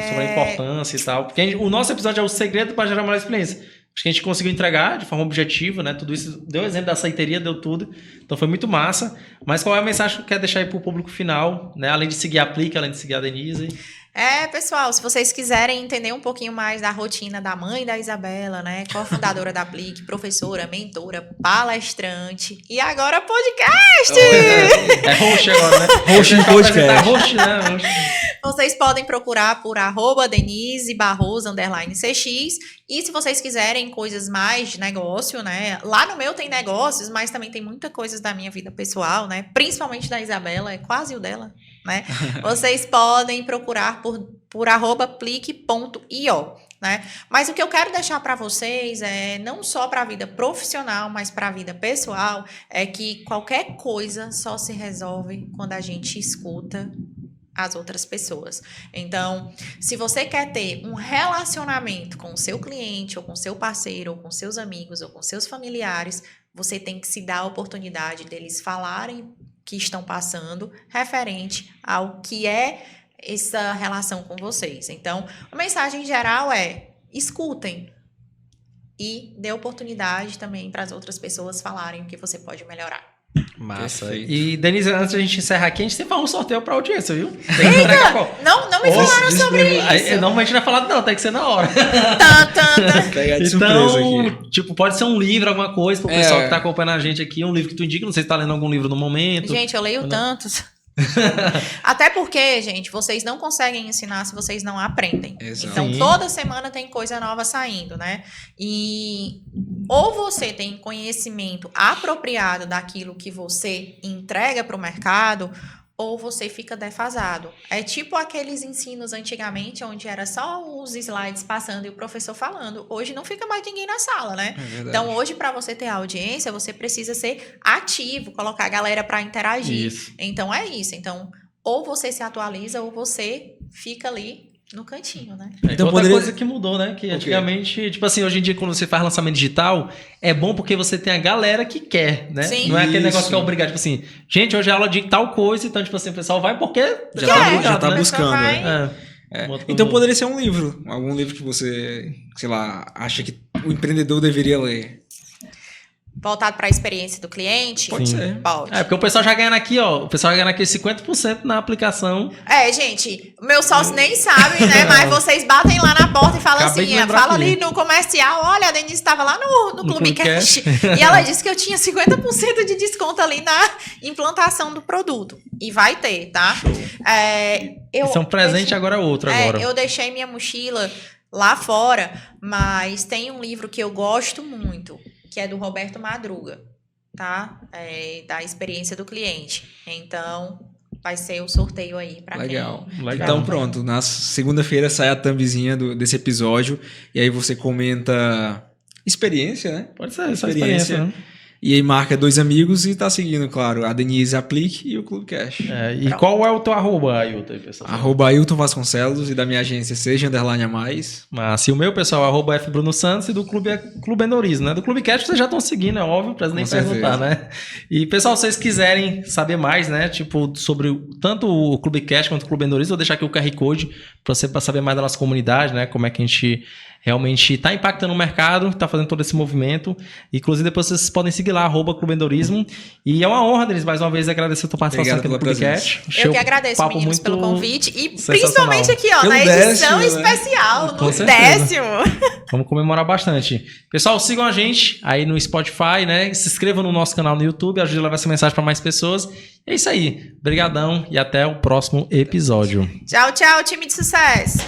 Sobre a importância e tal. Porque o nosso episódio é o segredo para gerar a melhor experiência. Acho que a gente conseguiu entregar de forma objetiva, né? Tudo isso, deu exemplo da saiteria, deu tudo. Então foi muito massa. Mas qual é a mensagem que quer deixar aí pro público final, né? Além de seguir a Aplique, além de seguir a Denise.
Pessoal, se vocês quiserem entender um pouquinho mais da rotina da mãe da Isabela, né? Cofundadora da Aplique, professora, mentora, palestrante e agora podcast!
É host agora, né?
Host de podcast.
Host, né?
Vocês podem procurar por @denise_barroso_cx. E se vocês quiserem coisas mais de negócio, né? Lá no meu tem negócios, mas também tem muita coisa da minha vida pessoal, né? Principalmente da Isabela, é quase o dela, né? Vocês podem procurar por @plique.io, né? Mas o que eu quero deixar para vocês é não só para a vida profissional, mas para a vida pessoal, é que qualquer coisa só se resolve quando a gente escuta as outras pessoas. Então, se você quer ter um relacionamento com o seu cliente, ou com o seu parceiro, ou com seus amigos, ou com seus familiares, você tem que se dar a oportunidade deles falarem que estão passando referente ao que é essa relação com vocês. Então, a mensagem geral é: escutem e dê oportunidade também para as outras pessoas falarem o que você pode melhorar.
Massa.
Perfeito.
E, Denise, antes da gente encerrar aqui, a gente sempre faz um sorteio pra audiência, viu? Tem que entregar qual?
Não me falaram sobre isso.
Aí, não, mas a gente não vai falar não, tem que ser na hora.
Pegar de surpresa aqui.
Então, tipo, pode ser um livro, alguma coisa, pro pessoal que tá acompanhando a gente aqui, um livro que tu indica, não sei se tá lendo algum livro no momento.
Gente, eu leio tantos. Até porque, gente, vocês não conseguem ensinar se vocês não aprendem.
Exato.
Então,
Sim.
toda semana tem coisa nova saindo, né? E ou você tem conhecimento apropriado daquilo que você entrega para o mercado, ou você fica defasado. É tipo aqueles ensinos antigamente, onde era só os slides passando e o professor falando. Hoje não fica mais ninguém na sala, né?
É verdade.
Então, hoje, para você ter audiência, você precisa ser ativo, colocar a galera para interagir.
Isso.
Então, é isso. Então, ou você se atualiza, ou você fica ali no cantinho, né?
Então,
Outra
poderia-
coisa que mudou, né? Que antigamente, tipo assim, hoje em dia, quando você faz lançamento digital, é bom porque você tem a galera que quer, né?
Sim.
Não é aquele
Isso.
negócio que é obrigado, tipo assim, gente, hoje é aula de tal coisa, então, tipo assim, o pessoal vai porque
Já
tá
tá-
obrigado,
já tá
né?
buscando,
vai-
né?
É. Uma outra
Então
coisa.
poderia ser um livro. Algum livro que você, sei lá, acha que o empreendedor deveria ler.
Voltado para a experiência do cliente?
Pode
Sim.
ser.
Pode.
É, porque o pessoal já ganha aqui, ó. O pessoal já ganha aqui 50% na aplicação.
É, gente, meus sócios nem sabem, né? Mas vocês batem lá na porta e falam
Acabei de
assim,
lembrar
fala
aqui.
ali no comercial, olha, a Denise estava lá no Clube
Clubecast.
Cash e ela disse que eu tinha 50% de desconto ali na implantação do produto. E vai ter, tá?
Isso é um presente, agora é outro agora.
Eu deixei minha mochila lá fora, mas tem um livro que eu gosto muito, que é do Roberto Madruga, tá? Da experiência do cliente. Então, vai ser o sorteio aí para
Legal.
quem...
Legal.
Então pronto, na segunda-feira sai a thumbzinha desse episódio e aí você comenta experiência, né?
Pode ser, essa experiência, né?
E aí marca 2 amigos e tá seguindo, claro, a Denise Aplique e o Clube Cash.
É, e qual é o teu arroba, Ailton, aí, pessoal?
@Ailton Vasconcelos e da minha agência seja _ a mais.
Mas se o meu, pessoal, @, F Bruno Santos e do clube é Clube Endorismo, né? Do Clube Cast vocês já estão seguindo, é óbvio, pra nem
Com certeza.
perguntar, né? E, pessoal, se vocês quiserem saber mais, né? Tipo, sobre tanto o Clube Cast quanto o Clube Endorismo, vou deixar aqui o QR Code pra você saber mais da nossa comunidade, né? Como é que a gente realmente tá impactando o mercado, tá fazendo todo esse movimento. Inclusive, depois vocês podem seguir lá, @Clube Endorismo. E é uma honra, Denise, mais uma vez agradecer a tua participação
Obrigado
aqui no
pela
Clubecast.
Eu que agradeço,
Papo
meninos,
muito
pelo convite. E
sensacional.
principalmente aqui, ó,
Pelo
na edição
10º, né?
especial,
Com
no
certeza.
10º.
Vamos comemorar bastante. Pessoal, sigam a gente aí no Spotify, né? Se inscrevam no nosso canal no YouTube, ajude a levar essa mensagem para mais pessoas. É isso aí. Obrigadão e até o próximo episódio.
Tchau, tchau, time de sucesso.